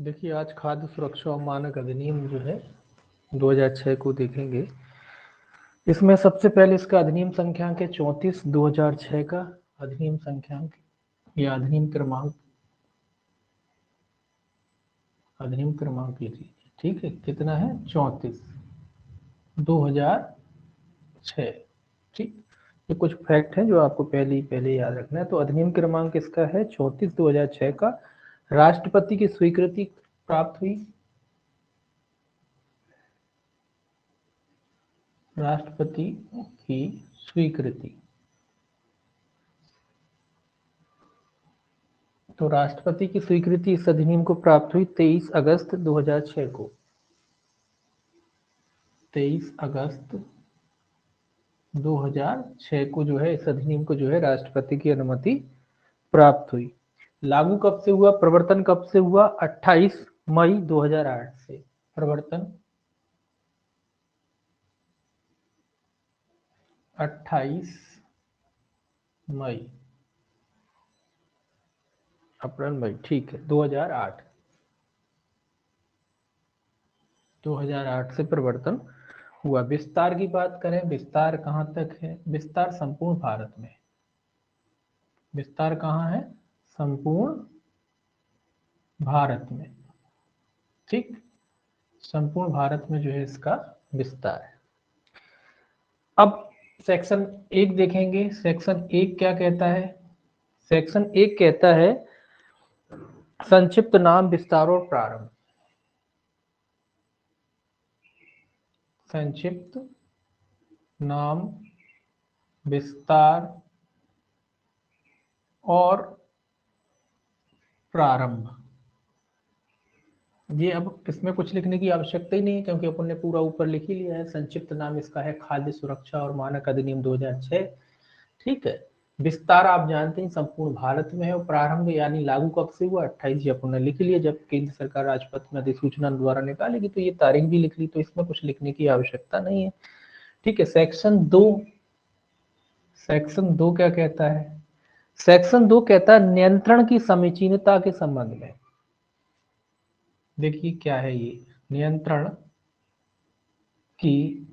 देखिए, आज खाद्य सुरक्षा और मानक अधिनियम जो है 2006 को देखेंगे। इसमें सबसे पहले इसका अधिनियम संख्यांक है 34 2006 का अधिनियम संख्यांक या अधिनियम क्रमांक लिख लीजिए। ठीक है, कितना है? 34 2006। ठीक, ये कुछ फैक्ट है जो आपको पहले याद रखना है। तो अधिनियम क्रमांक इसका है 34 2006 का। राष्ट्रपति की स्वीकृति प्राप्त हुई। राष्ट्रपति की स्वीकृति, तो राष्ट्रपति की स्वीकृति इस अधिनियम को प्राप्त हुई 23 अगस्त 2006 को। 23 अगस्त 2006 को जो है इस अधिनियम को जो है राष्ट्रपति की अनुमति प्राप्त हुई। लागू कब से हुआ, प्रवर्तन कब से हुआ? 28 मई 2008 से। प्रवर्तन 28 मई, अप्रैल मई, ठीक है, 2008 से प्रवर्तन हुआ। विस्तार की बात करें, विस्तार कहाँ तक है? विस्तार संपूर्ण भारत में। विस्तार कहाँ है? संपूर्ण भारत में। ठीक, संपूर्ण भारत में जो है इसका विस्तार है। अब सेक्शन 1 देखेंगे। सेक्शन 1 क्या कहता है? सेक्शन 1 कहता है संक्षिप्त नाम, विस्तार और प्रारंभ। संक्षिप्त नाम, विस्तार और प्रारंभ। ये अब इसमें कुछ लिखने की आवश्यकता ही नहीं है, क्योंकि अपन ने पूरा ऊपर लिख ही लिया है। संक्षिप्त नाम इसका है खाद्य सुरक्षा और मानक अधिनियम 2006। ठीक है, विस्तार आप जानते हैं संपूर्ण भारत में है, और प्रारंभ यानी लागू कब से हुआ? 28, अपन ने लिख लिया जब केंद्र सरकार राजपत्र में अधिसूचना द्वारा निकालेगी, तो ये तारीख भी लिख ली, तो इसमें कुछ लिखने की आवश्यकता नहीं है। ठीक है, सेक्शन 2। सेक्शन 2 क्या कहता है? सेक्शन 2 कहता है नियंत्रण की समीचीनता के संबंध में। देखिए क्या है ये, नियंत्रण की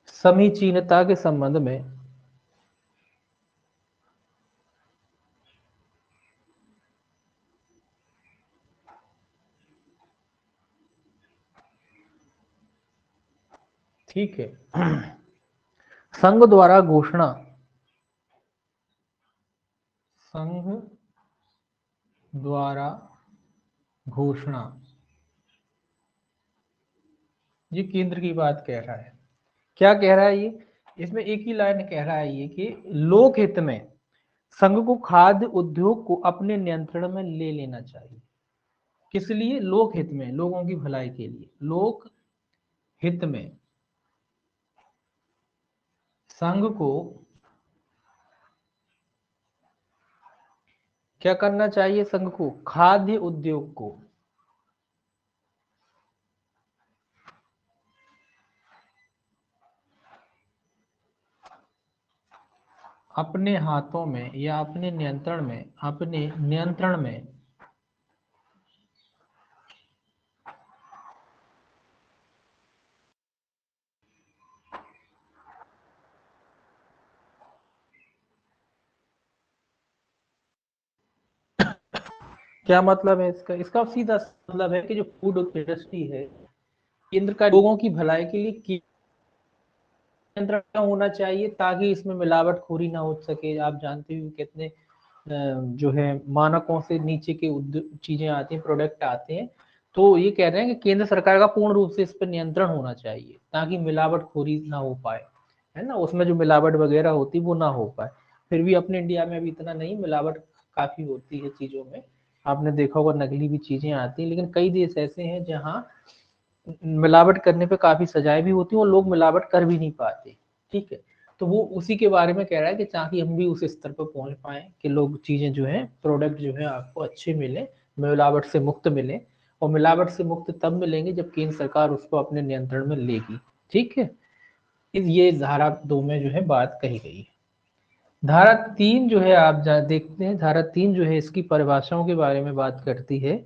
समीचीनता के संबंध में ठीक है, संघ द्वारा घोषणा, संघ द्वारा घोषणा, ये केंद्र की बात कह रहा है। क्या कह रहा है ये? इसमें एक ही लाइन कह रहा है ये कि लोकहित में संघ को खाद्य उद्योग को अपने नियंत्रण में ले लेना चाहिए। किस लिए? लोकहित में, लोगों की भलाई के लिए। लोक हित में संघ को क्या करना चाहिए? संघ को खाद्य उद्योग को अपने हाथों में या अपने नियंत्रण में क्या मतलब है इसका? इसका सीधा मतलब है कि जो फूड इंडस्ट्री है, केंद्र का लोगों की भलाई के लिए नियंत्रण होना चाहिए, ताकि इसमें मिलावटखोरी ना हो सके। आप जानते हो कितने जो है मानकों से नीचे के चीजें आती हैं, प्रोडक्ट आते हैं। तो ये कह रहे हैं कि केंद्र सरकार का पूर्ण रूप से इस पर नियंत्रण होना चाहिए, ताकि मिलावटखोरी ना हो पाए, है ना। उसमें जो मिलावट वगैरह होती वो ना हो पाए। फिर भी अपने इंडिया में अभी इतना नहीं, मिलावट काफी होती है चीजों में। आपने देखा होगा नकली भी चीजें आती हैं, लेकिन कई देश ऐसे हैं जहाँ मिलावट करने पे काफी सजाएं भी होती हैं और लोग मिलावट कर भी नहीं पाते। ठीक है, तो वो उसी के बारे में कह रहा है कि ताकि हम भी उस स्तर पर पहुंच पाए कि लोग चीजें जो है, प्रोडक्ट जो है आपको अच्छे मिले, मिलावट से मुक्त मिले। और मिलावट से मुक्त तब मिलेंगे जब केंद्र सरकार उसको अपने नियंत्रण में लेगी। ठीक है, ये धारा 2 में जो है बात कही गई है। धारा 3 जो है आप देखते हैं, धारा 3 जो है इसकी परिभाषाओं के बारे में बात करती है।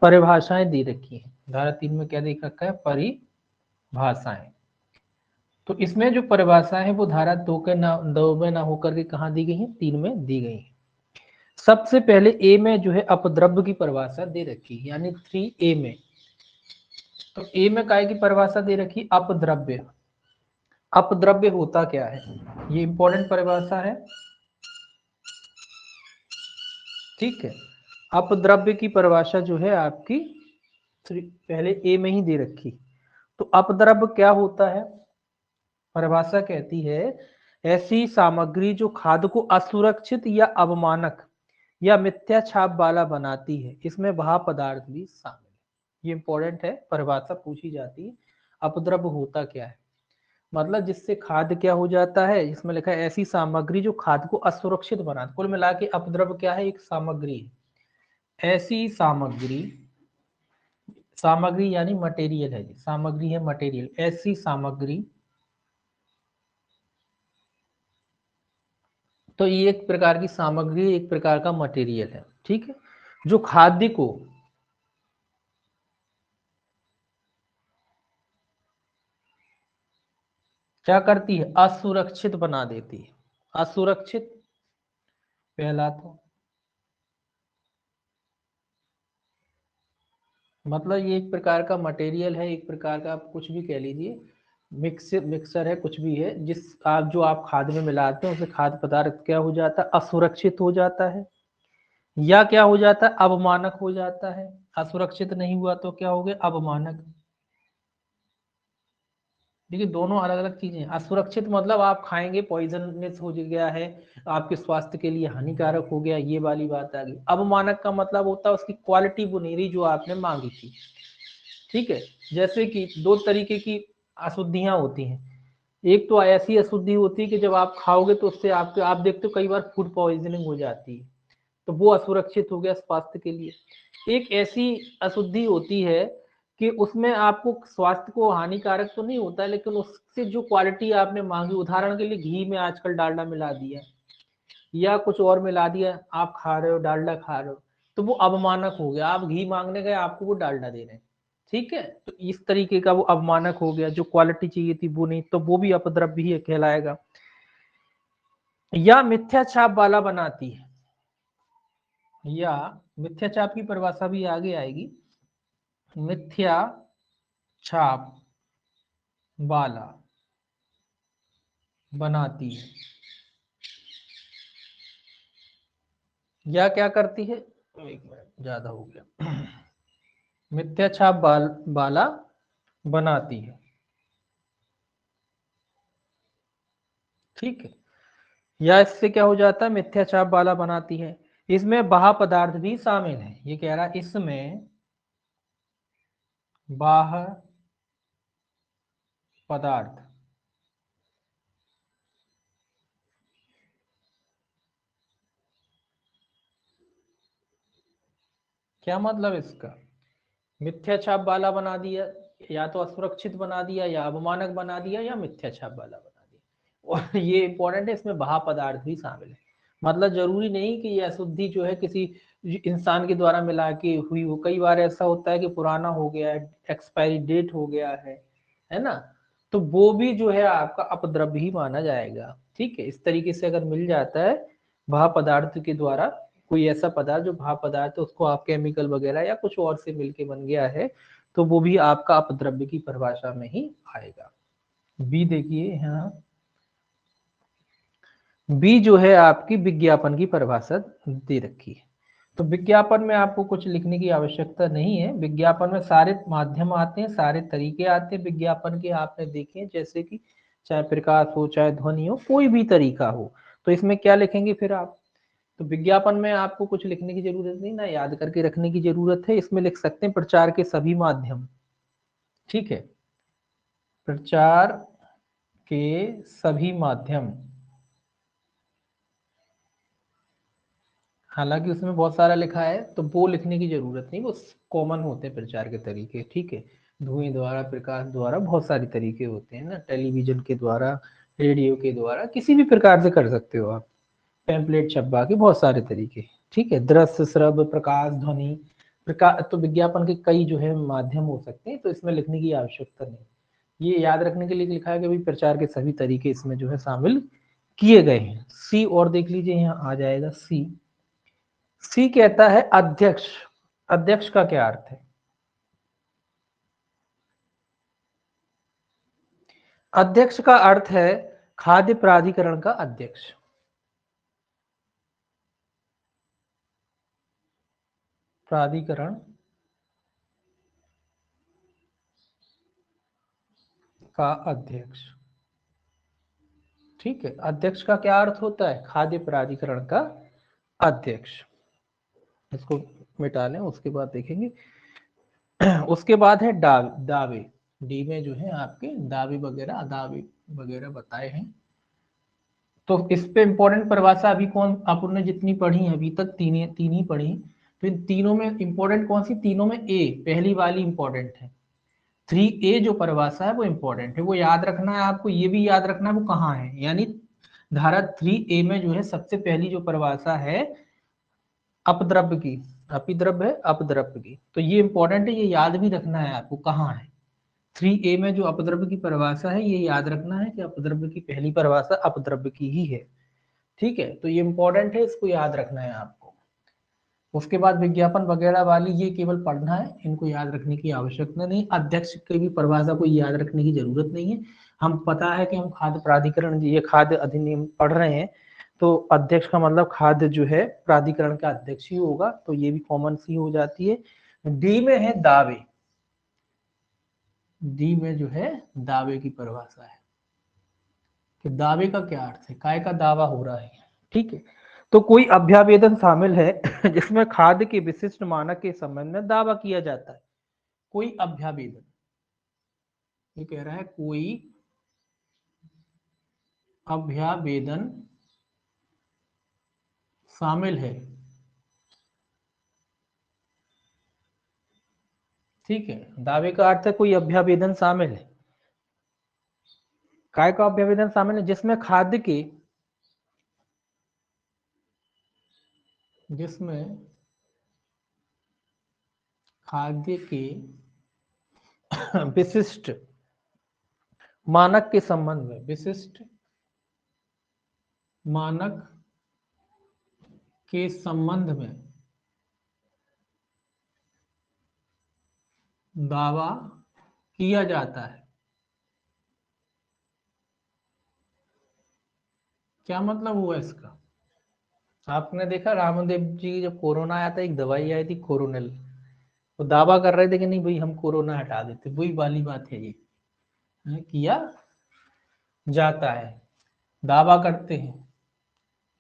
परिभाषाएं दे रखी है। धारा 3 में क्या देख रखा है? परिभाषाएं। तो इसमें जो परिभाषा है वो धारा 2 में ना होकर के कहाँ दी गई है? 3 में दी गई है। सबसे पहले ए में जो है अपद्रव्य की परिभाषा दे रखी है, यानी 3A में। तो ए में काय की परिभाषा दे रखी? अपद्रव्य। अपद्रव्य होता क्या है? ये इंपॉर्टेंट परिभाषा है, ठीक है। अपद्रव्य की परिभाषा जो है आपकी पहले ए में ही दे रखी। तो अपद्रव्य क्या होता है? परिभाषा कहती है ऐसी सामग्री जो खाद्य को असुरक्षित या अवमानक या मिथ्या छाप वाला बनाती है, इसमें वह पदार्थ भी शामिल है। ये इंपॉर्टेंट है, परिभाषा पूछी जाती है। अपद्रव्य होता क्या है? मतलब जिससे खाद्य क्या हो जाता है, इसमें लिखा है ऐसी सामग्री जो खाद्य को असुरक्षित बनाती। कुल मिला के अपद्रव्य क्या है? एक सामग्री है। ऐसी सामग्री, सामग्री यानी मटेरियल है, सामग्री है मटेरियल। ऐसी सामग्री, तो ये एक प्रकार की सामग्री, एक प्रकार का मटेरियल है, ठीक है, जो खाद्य को क्या करती है? असुरक्षित बना देती है। असुरक्षित पहला तो मतलब ये एक प्रकार का मटेरियल है, एक प्रकार का आप कुछ भी कह लीजिए, मिक्सर है, कुछ भी है, जिस आप जो आप खाद्य में मिलाते हैं उसे खाद्य पदार्थ क्या हो जाता है? असुरक्षित हो जाता है, या क्या हो जाता है? अवमानक हो जाता है। असुरक्षित नहीं हुआ तो क्या हो गया? अवमानक। देखिए दोनों अलग अलग चीजें हैं। असुरक्षित मतलब आप खाएंगे पॉइजनस हो गया है, आपके स्वास्थ्य के लिए हानिकारक हो गया, ये वाली बात आ गई। अवमानक का मतलब होता है उसकी क्वालिटी वो नहीं रही जो आपने मांगी थी, ठीक है। जैसे कि दो तरीके की अशुद्धियां होती हैं। एक तो ऐसी अशुद्धि होती है कि जब आप खाओगे तो उससे आपके, आप देखते हो कई बार फूड पॉइजनिंग हो जाती है, तो वो असुरक्षित हो गया स्वास्थ्य के लिए। एक ऐसी अशुद्धि होती है कि उसमें आपको स्वास्थ्य को हानिकारक तो नहीं होता है, लेकिन उससे जो क्वालिटी आपने मांगी, उदाहरण के लिए घी में आजकल डालडा मिला दिया या कुछ और मिला दिया, आप खा रहे हो, डालडा खा रहे हो, तो वो अवमानक हो गया। आप घी मांगने गए, आपको वो डालडा दे रहे हैं, ठीक है, तो इस तरीके का वो अवमानक हो गया। जो क्वालिटी चाहिए थी वो नहीं, तो वो भी अपद्रव्य ही कहलाएगा। या मिथ्या छाप वाला बनाती है, या मिथ्या छाप की परिभाषा भी आगे आएगी। मिथ्या छाप वाला बनाती है, या क्या करती है? एक मिनट, ज्यादा हो गया। मिथ्या छाप वाला बनाती है, ठीक है। या इससे क्या हो जाता है? मिथ्या छाप वाला बनाती है। इसमें बाह्य पदार्थ भी शामिल है, ये कह रहा है इसमें बाह्य पदार्थ, क्या मतलब इसका? मिथ्या छाप वाला बना दिया, या तो असुरक्षित बना दिया, या अवमानक बना दिया, या मिथ्या छाप वाला बना दिया। और ये इंपॉर्टेंट है, इसमें बाह्य पदार्थ भी शामिल है। मतलब जरूरी नहीं कि ये अशुद्धि जो है किसी इंसान के द्वारा मिला के हुई हो। कई बार ऐसा होता है कि पुराना हो गया है, एक्सपायरी डेट हो गया है ना, तो वो भी जो है आपका अपद्रव्य ही माना जाएगा, ठीक है। इस तरीके से अगर मिल जाता है बाह्य पदार्थ के द्वारा, कोई ऐसा पदार्थ जो बाह्य पदार्थ है, उसको आप केमिकल वगैरह या कुछ और से मिलके बन गया है, तो वो भी आपका अपद्रव्य की परिभाषा में ही आएगा। बी देखिए यहाँ, बी जो है आपकी विज्ञापन की परिभाषा दे रखी है। तो विज्ञापन में आपको कुछ लिखने की आवश्यकता नहीं है। विज्ञापन में सारे माध्यम आते हैं, सारे तरीके आते हैं विज्ञापन के, आपने देखे हैं, जैसे कि चाहे प्रकाश हो, चाहे ध्वनि हो, कोई भी तरीका हो। तो इसमें क्या लिखेंगे फिर आप? तो विज्ञापन में आपको कुछ लिखने की जरूरत नहीं ना, याद करके रखने की जरूरत है। इसमें लिख सकते हैं प्रचार के सभी माध्यम, ठीक है, प्रचार के सभी माध्यम। हालांकि उसमें बहुत सारा लिखा है, तो वो लिखने की जरूरत नहीं, वो कॉमन होते हैं प्रचार के तरीके, ठीक है। धुएं द्वारा, प्रकाश द्वारा, बहुत सारे तरीके होते हैं ना, टेलीविजन के द्वारा, रेडियो के द्वारा, किसी भी प्रकार से कर सकते हो आप। पैम्पलेट छपवा के, बहुत सारे तरीके, ठीक है। दृश्य, श्रव्य, प्रकाश, ध्वनि, प्रकार, तो विज्ञापन के कई जो है माध्यम हो सकते हैं, तो इसमें लिखने की आवश्यकता नहीं। ये याद रखने के लिए लिखा है कि भाई प्रचार के सभी तरीके इसमें जो है शामिल किए गए हैं। सी और देख लीजिए, यहाँ आ जाएगा सी। सी कहता है अध्यक्ष। अध्यक्ष का क्या अर्थ है? अध्यक्ष का अर्थ है खाद्य प्राधिकरण का अध्यक्ष। प्राधिकरण का अध्यक्ष, ठीक है। अध्यक्ष का क्या अर्थ होता है? खाद्य प्राधिकरण का अध्यक्ष। इसको मिटा लें, उसके बाद देखेंगे। उसके बाद है दावे। डी में जो है आपके दावे वगैरह बताए हैं। तो इस पे इंपॉर्टेंट परिभाषा अभी कौन आपने जितनी पढ़ी है अभी तक, तीन ही पढ़ी। तो इन तीनों में इंपॉर्टेंट कौन सी? तीनों में ए पहली वाली इंपॉर्टेंट है। 3A जो परिभाषा है वो इंपॉर्टेंट है, वो याद रखना है आपको। ये भी याद रखना है वो कहाँ है, यानी धारा 3A में जो है सबसे पहली जो परिभाषा है अपद्रव्य की, अपिद्रव्य है अपद्रव्य की, तो ये इंपॉर्टेंट है, ये याद भी रखना है आपको कहाँ है। 3A में जो अपद्रव्य की परिभाषा है, ये याद रखना है कि अपद्रव्य की पहली परिभाषा अपद्रव्य की ही है, ठीक है। तो ये इंपॉर्टेंट है, इसको याद रखना है आपको। उसके बाद विज्ञापन वगैरह वाली ये केवल पढ़ना है, इनको याद रखने की आवश्यकता नहीं। अध्यक्ष की भी परिभाषा को याद रखने की जरूरत नहीं है। हम पता है कि हम खाद्य प्राधिकरण, ये खाद्य अधिनियम पढ़ रहे हैं, तो अध्यक्ष का मतलब खाद्य जो है प्राधिकरण का अध्यक्ष ही होगा, तो ये भी कॉमन सी हो जाती है। डी में है दावे। डी में जो है दावे की परिभाषा है कि दावे का क्या अर्थ है, काय का दावा हो रहा है, ठीक है। तो कोई अभ्यावेदन शामिल है जिसमें खाद्य के विशिष्ट मानक के संबंध में दावा किया जाता है। कोई अभ्यावेदन, ये कह रहा है कोई अभ्यावेदन शामिल है, ठीक है। दावे का अर्थ है कोई अभ्यावेदन शामिल है। काय का अभ्यावेदन शामिल है? जिसमें खाद्य के विशिष्ट मानक के संबंध में, विशिष्ट मानक के संबंध में दावा किया जाता है। क्या मतलब हुआ इसका? आपने देखा रामदेव जी जब कोरोना आया था, एक दवाई आई थी कोरोनिल, वो दावा कर रहे थे कि नहीं भाई हम कोरोना हटा देते, वही वाली बात है ये। किया जाता है, दावा करते हैं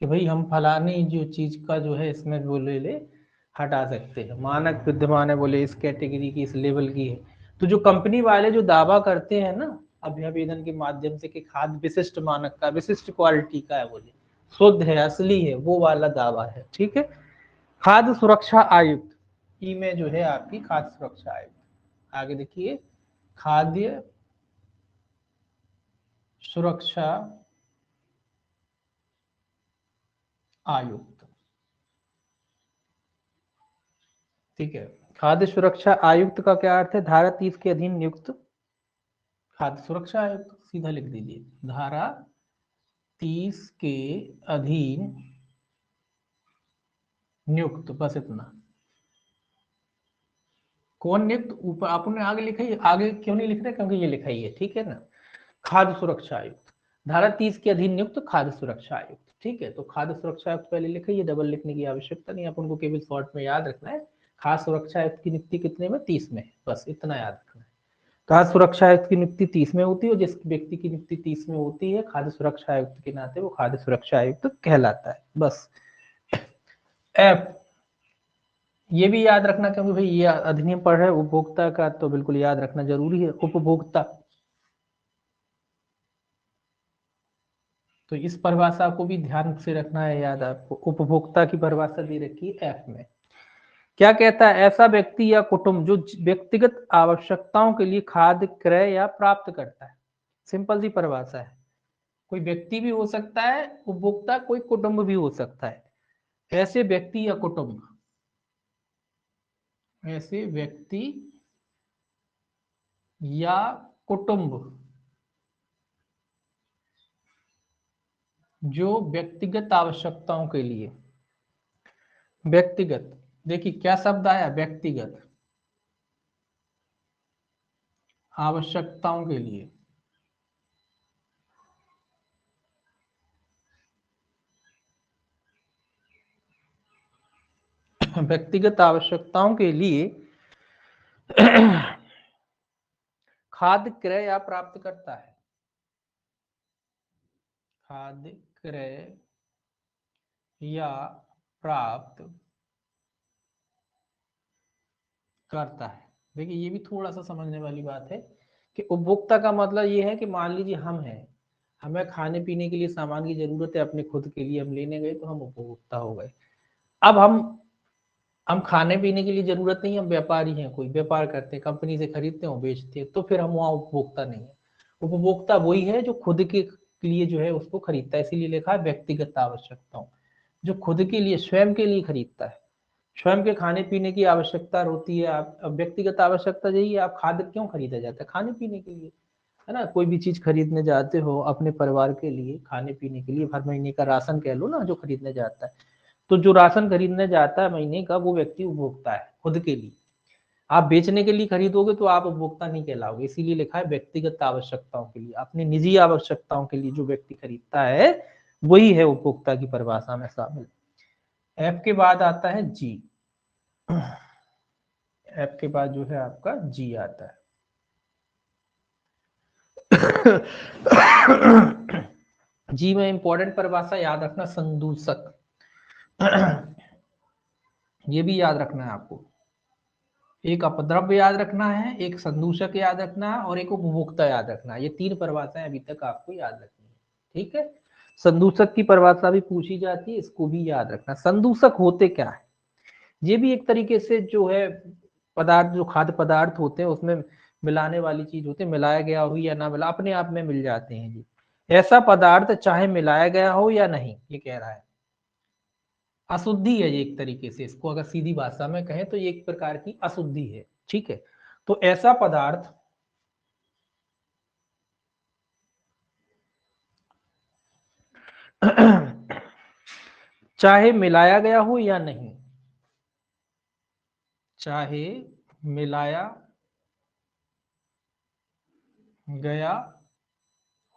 कि भाई हम फलानी जो चीज का जो है इसमें बोले ले हटा सकते हैं, मानक विद्यमान है बोले इस कैटेगरी की, इस लेवल की है। तो जो कंपनी वाले जो दावा करते हैं ना अभ्यावेदन के माध्यम से कि खाद्य विशिष्ट मानक का, विशिष्ट क्वालिटी का है, बोले शुद्ध है, असली है, वो वाला दावा है, ठीक है। खाद्य सुरक्षा आयुक्त, ई में जो है आपकी खाद्य सुरक्षा आयुक्त। आगे देखिए, खाद्य सुरक्षा आयुक्त, ठीक है। खाद्य सुरक्षा आयुक्त का क्या अर्थ है? धारा 30 के अधीन नियुक्त खाद्य सुरक्षा आयुक्त, सीधा लिख दीजिए धारा 30 के अधीन नियुक्त, बस इतना। कौन नियुक्त? ऊपर आपने आगे लिखा ही, आगे क्यों नहीं लिख रहे? क्योंकि ये लिखा ही है, ठीक है ना। खाद्य सुरक्षा आयुक्त, धारा 30 के अधीन नियुक्त खाद्य सुरक्षा आयुक्त, ठीक है। तो खाद्य सुरक्षा आयुक्त पहले लिखा, ये डबल लिखने की आवश्यकता नहीं, अपन को केवल शॉर्ट में याद रखना है। खाद्य सुरक्षा आयुक्त की नियुक्ति कितने में? 30 में, बस इतना याद रखना है। खाद्य सुरक्षा आयुक्त की नियुक्ति 30 में होती है, और जिस व्यक्ति की नियुक्ति 30 में होती है खाद्य सुरक्षा आयुक्त के नाते, वो खाद्य सुरक्षा आयुक्त कहलाता है, बस। एफ, ये भी याद रखना क्योंकि भाई ये अधिनियम पढ़ रहे हैं उपभोक्ता का, तो बिल्कुल याद रखना जरूरी है। उपभोक्ता, तो इस परिभाषा को भी ध्यान से रखना है याद आपको। उपभोक्ता की परिभाषा दे रखी है एफ में। क्या कहता है? ऐसा व्यक्ति या कुटुंब जो व्यक्तिगत आवश्यकताओं के लिए खाद्य क्रय या प्राप्त करता है। सिंपल सी परिभाषा है, कोई व्यक्ति भी हो सकता है उपभोक्ता, कोई कुटुंब भी हो सकता है। ऐसे व्यक्ति या कुटुंब, ऐसे व्यक्ति या कुटुंब जो व्यक्तिगत आवश्यकताओं के लिए, व्यक्तिगत, देखिए क्या शब्द आया, व्यक्तिगत आवश्यकताओं के लिए, व्यक्तिगत आवश्यकताओं के लिए खाद्य क्रय या प्राप्त करता है, खाद्य क्रय या प्राप्त करता है। देखिए ये भी थोड़ा सा समझने वाली बात है कि उपभोक्ता का मतलब ये है कि मान लीजिए हम हैं, हमें खाने पीने के लिए सामान की जरूरत है, अपने खुद के लिए हम लेने गए तो हम उपभोक्ता हो गए। अब हम खाने पीने के लिए जरूरत नहीं, हम व्यापारी हैं, कोई व्यापार करते हैं, कंपनी से खरीदते हैं, बेचते हैं, तो फिर हम वहाँ उपभोक्ता नहीं है। उपभोक्ता वही है जो खुद के लिए जो है उसको खरीदता है, इसीलिए लिखा है व्यक्तिगत आवश्यकताओं, जो खुद के लिए स्वयं के लिए खरीदता है, स्वयं के खाने पीने की आवश्यकता होती है। आप अब व्यक्तिगत आवश्यकता यही है, आप खाद्य क्यों खरीदा जाता है, खाने पीने के लिए, है ना। कोई भी चीज खरीदने जाते हो अपने परिवार के लिए, खाने पीने के लिए, हर महीने का राशन कह लो ना जो खरीदने जाता है, तो जो राशन खरीदने जाता है महीने का, वो व्यक्ति उपभोक्ता है खुद के लिए। आप बेचने के लिए खरीदोगे तो आप उपभोक्ता नहीं कहलाओगे, इसीलिए लिखा है व्यक्तिगत आवश्यकताओं के लिए, अपनी निजी आवश्यकताओं के लिए जो व्यक्ति खरीदता है वही है उपभोक्ता की परिभाषा में शामिल। एफ के बाद आता है जी, एफ के बाद जो है आपका जी आता है। जी में इंपॉर्टेंट परिभाषा याद रखना, संदूषक। ये भी याद रखना है आपको, एक अपद्रव्य याद रखना है, एक संदूषक याद रखना है और एक उपभोक्ता याद रखना है। ये तीन परिभाषाएं अभी तक आपको याद रखनी है, ठीक है। संदूषक की परिभाषा भी पूछी जाती है, इसको भी याद रखना। संदूषक होते क्या है, ये भी एक तरीके से जो है पदार्थ, जो खाद्य पदार्थ होते हैं उसमें मिलाने वाली चीज होती है, मिलाया गया हो या ना मिला, अपने आप में मिल जाते हैं जी। ऐसा पदार्थ चाहे मिलाया गया हो या नहीं, ये कह रहा है, अशुद्धि है ये एक तरीके से, इसको अगर सीधी भाषा में कहें तो ये एक प्रकार की अशुद्धि है, ठीक है। तो ऐसा पदार्थ चाहे मिलाया गया हो या नहीं, चाहे मिलाया गया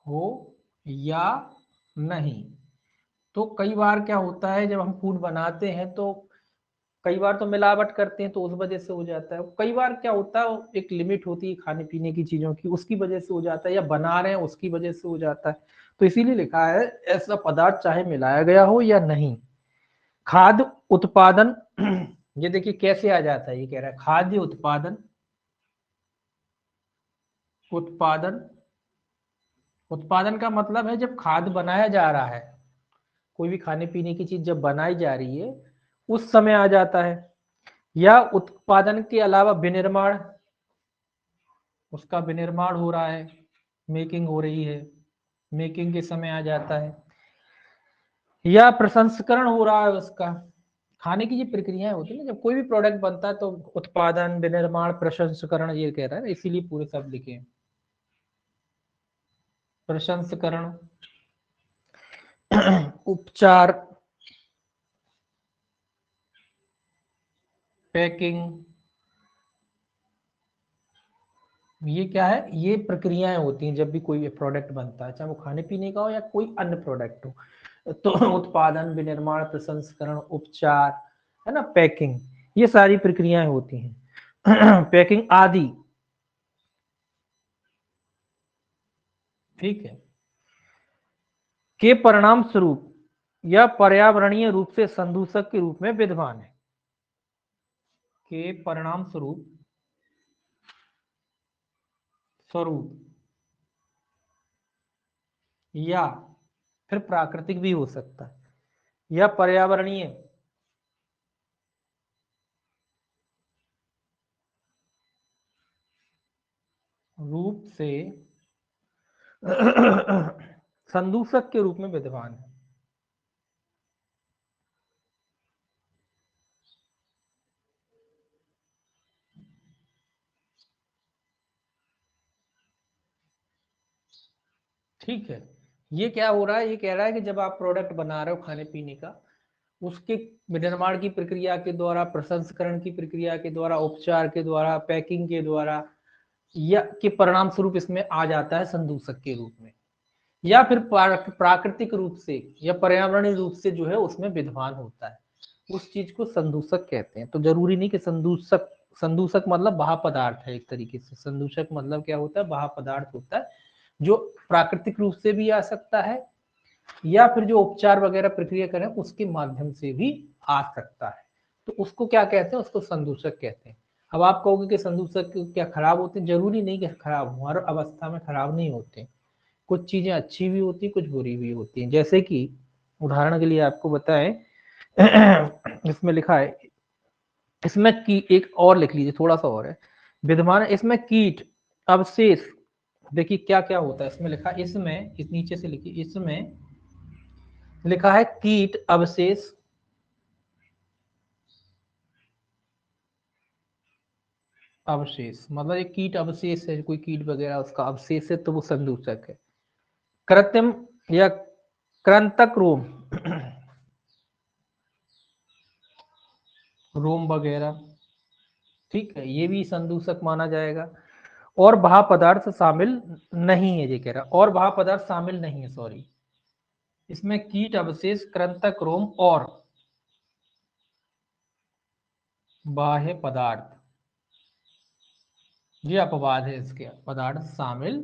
हो या नहीं, तो कई बार क्या होता है जब हम फूड बनाते हैं तो कई बार तो मिलावट करते हैं तो उस वजह से हो जाता है, कई बार क्या होता है एक लिमिट होती है खाने पीने की चीजों की, उसकी वजह से हो जाता है, या बना रहे हैं उसकी वजह से हो जाता है। तो इसीलिए लिखा है ऐसा पदार्थ चाहे मिलाया गया हो या नहीं। खाद्य उत्पादन, ये देखिए कैसे आ जाता है, ये कह रहा है खाद्य उत्पादन, उत्पादन, उत्पादन का मतलब है जब खाद्य बनाया जा रहा है, कोई भी खाने पीने की चीज जब बनाई जा रही है उस समय आ जाता है, या उत्पादन के अलावा विनिर्माण, उसका विनिर्माण हो रहा है, मेकिंग हो रही है, मेकिंग के समय आ जाता है, या प्रसंस्करण हो रहा है उसका, खाने की जो प्रक्रियाएं होती है ना, जब कोई भी प्रोडक्ट बनता है तो उत्पादन, विनिर्माण, प्रसंस्करण, ये कह रहा है, इसीलिए पूरे शब्द लिखे हैं। प्रसंस्करण, उपचार, पैकिंग, ये क्या है, ये प्रक्रियाएं होती हैं जब भी कोई प्रोडक्ट बनता है, चाहे वो खाने पीने का हो या कोई अन्य प्रोडक्ट हो। तो उत्पादन, विनिर्माण, प्रसंस्करण, उपचार, है ना, पैकिंग, ये सारी प्रक्रियाएं होती हैं। पैकिंग आदि, ठीक है, के परिणाम स्वरूप या पर्यावरणीय रूप से संदूषक के रूप में विद्यमान है, के परिणाम स्वरूप, स्वरूप, या फिर प्राकृतिक भी हो सकता है, या पर्यावरणीय रूप से संदूषक के रूप में विद्यमान है। ठीक है, ये क्या हो रहा है, ये कह रहा है कि जब आप प्रोडक्ट बना रहे हो खाने पीने का, उसके निर्माण की प्रक्रिया के द्वारा, प्रसंस्करण की प्रक्रिया के द्वारा, उपचार के द्वारा, पैकिंग के द्वारा, या के परिणाम स्वरूप इसमें आ जाता है संदूषक के रूप में, या फिर प्राकृतिक रूप से या पर्यावरणीय रूप से जो है उसमें विद्यमान होता है, उस चीज को संदूषक कहते हैं। तो जरूरी नहीं कि संदूषक, संदूषक मतलब बाह्य पदार्थ है एक तरीके से। संदूषक मतलब क्या होता है, बाह्य पदार्थ होता है जो प्राकृतिक रूप से भी आ सकता है, या फिर जो उपचार वगैरह प्रक्रिया करें उसके माध्यम से भी आ सकता है। तो उसको क्या कहते हैं, उसको संदूषक कहते हैं। अब आप कहोगे कि संदूषक क्या खराब होते हैं, जरूरी नहीं कि खराब हो, हर अवस्था में खराब नहीं होते, कुछ चीजें अच्छी भी होती कुछ बुरी भी होती हैं। जैसे कि उदाहरण के लिए आपको बताएं, इसमें लिखा है, इसमें की एक और लिख लीजिए, थोड़ा सा और है विद्यमान, इसमें कीट अवशेष, देखिए क्या क्या होता है इसमें लिखा, इसमें इस नीचे से लिखिए, इसमें लिखा है कीट अवशेष, अवशेष मतलब एक कीट अवशेष है, कोई कीट वगैरह उसका अवशेष है तो वो संदूषक है। कृत्रिम या कृंतक रोम, रोम वगैरह, ठीक है, ये भी संदूषक माना जाएगा। और बाह्य पदार्थ शामिल नहीं है, ये कह रहा, और बाह्य पदार्थ शामिल नहीं है, सॉरी, इसमें कीट अवशेष, कृंतक रोम और बाह्य पदार्थ, ये अपवाद है, इसके पदार्थ शामिल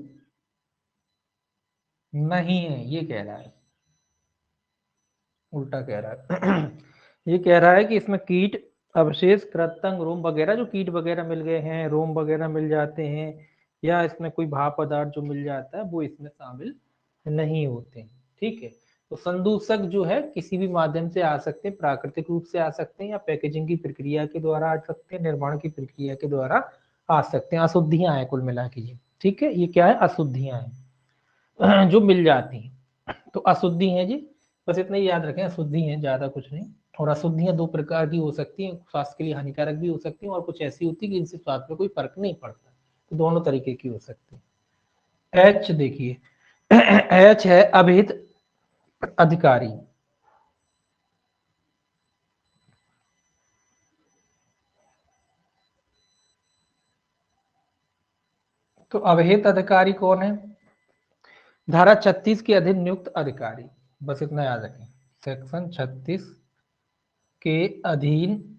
नहीं है, ये कह रहा है, उल्टा कह रहा है। ये कह रहा है कि इसमें कीट अवशेष, कृंतक रोम वगैरह, जो कीट वगैरह मिल गए हैं, रोम वगैरह मिल जाते हैं, या इसमें कोई भाप पदार्थ जो मिल जाता है वो इसमें शामिल नहीं होते हैं। ठीक है, तो संदूषक जो है किसी भी माध्यम से आ सकते हैं, प्राकृतिक रूप से आ सकते हैं, या पैकेजिंग की प्रक्रिया के द्वारा आ सकते हैं, निर्माण की प्रक्रिया के द्वारा आ सकते हैं। अशुद्धियां हैं कुल मिला के ये, ठीक है, ये क्या है, अशुद्धियां हैं जो मिल जाती हैं। तो अशुद्धि है जी, बस इतना ही याद रखें, अशुद्धि है, ज्यादा कुछ नहीं। और अशुद्धियां दो प्रकार की हो सकती हैं, स्वास्थ्य के लिए हानिकारक भी हो सकती हैं, और कुछ ऐसी होती है कि इनसे स्वास्थ्य में कोई फर्क नहीं पड़ता, तो दोनों तरीके की हो सकती है। एच देखिए, एच है अभिहित अधिकारी, तो अभिहित अधिकारी कौन है, धारा 36 के अधीन नियुक्त अधिकारी, बस इतना याद रखें, सेक्शन 36 के अधीन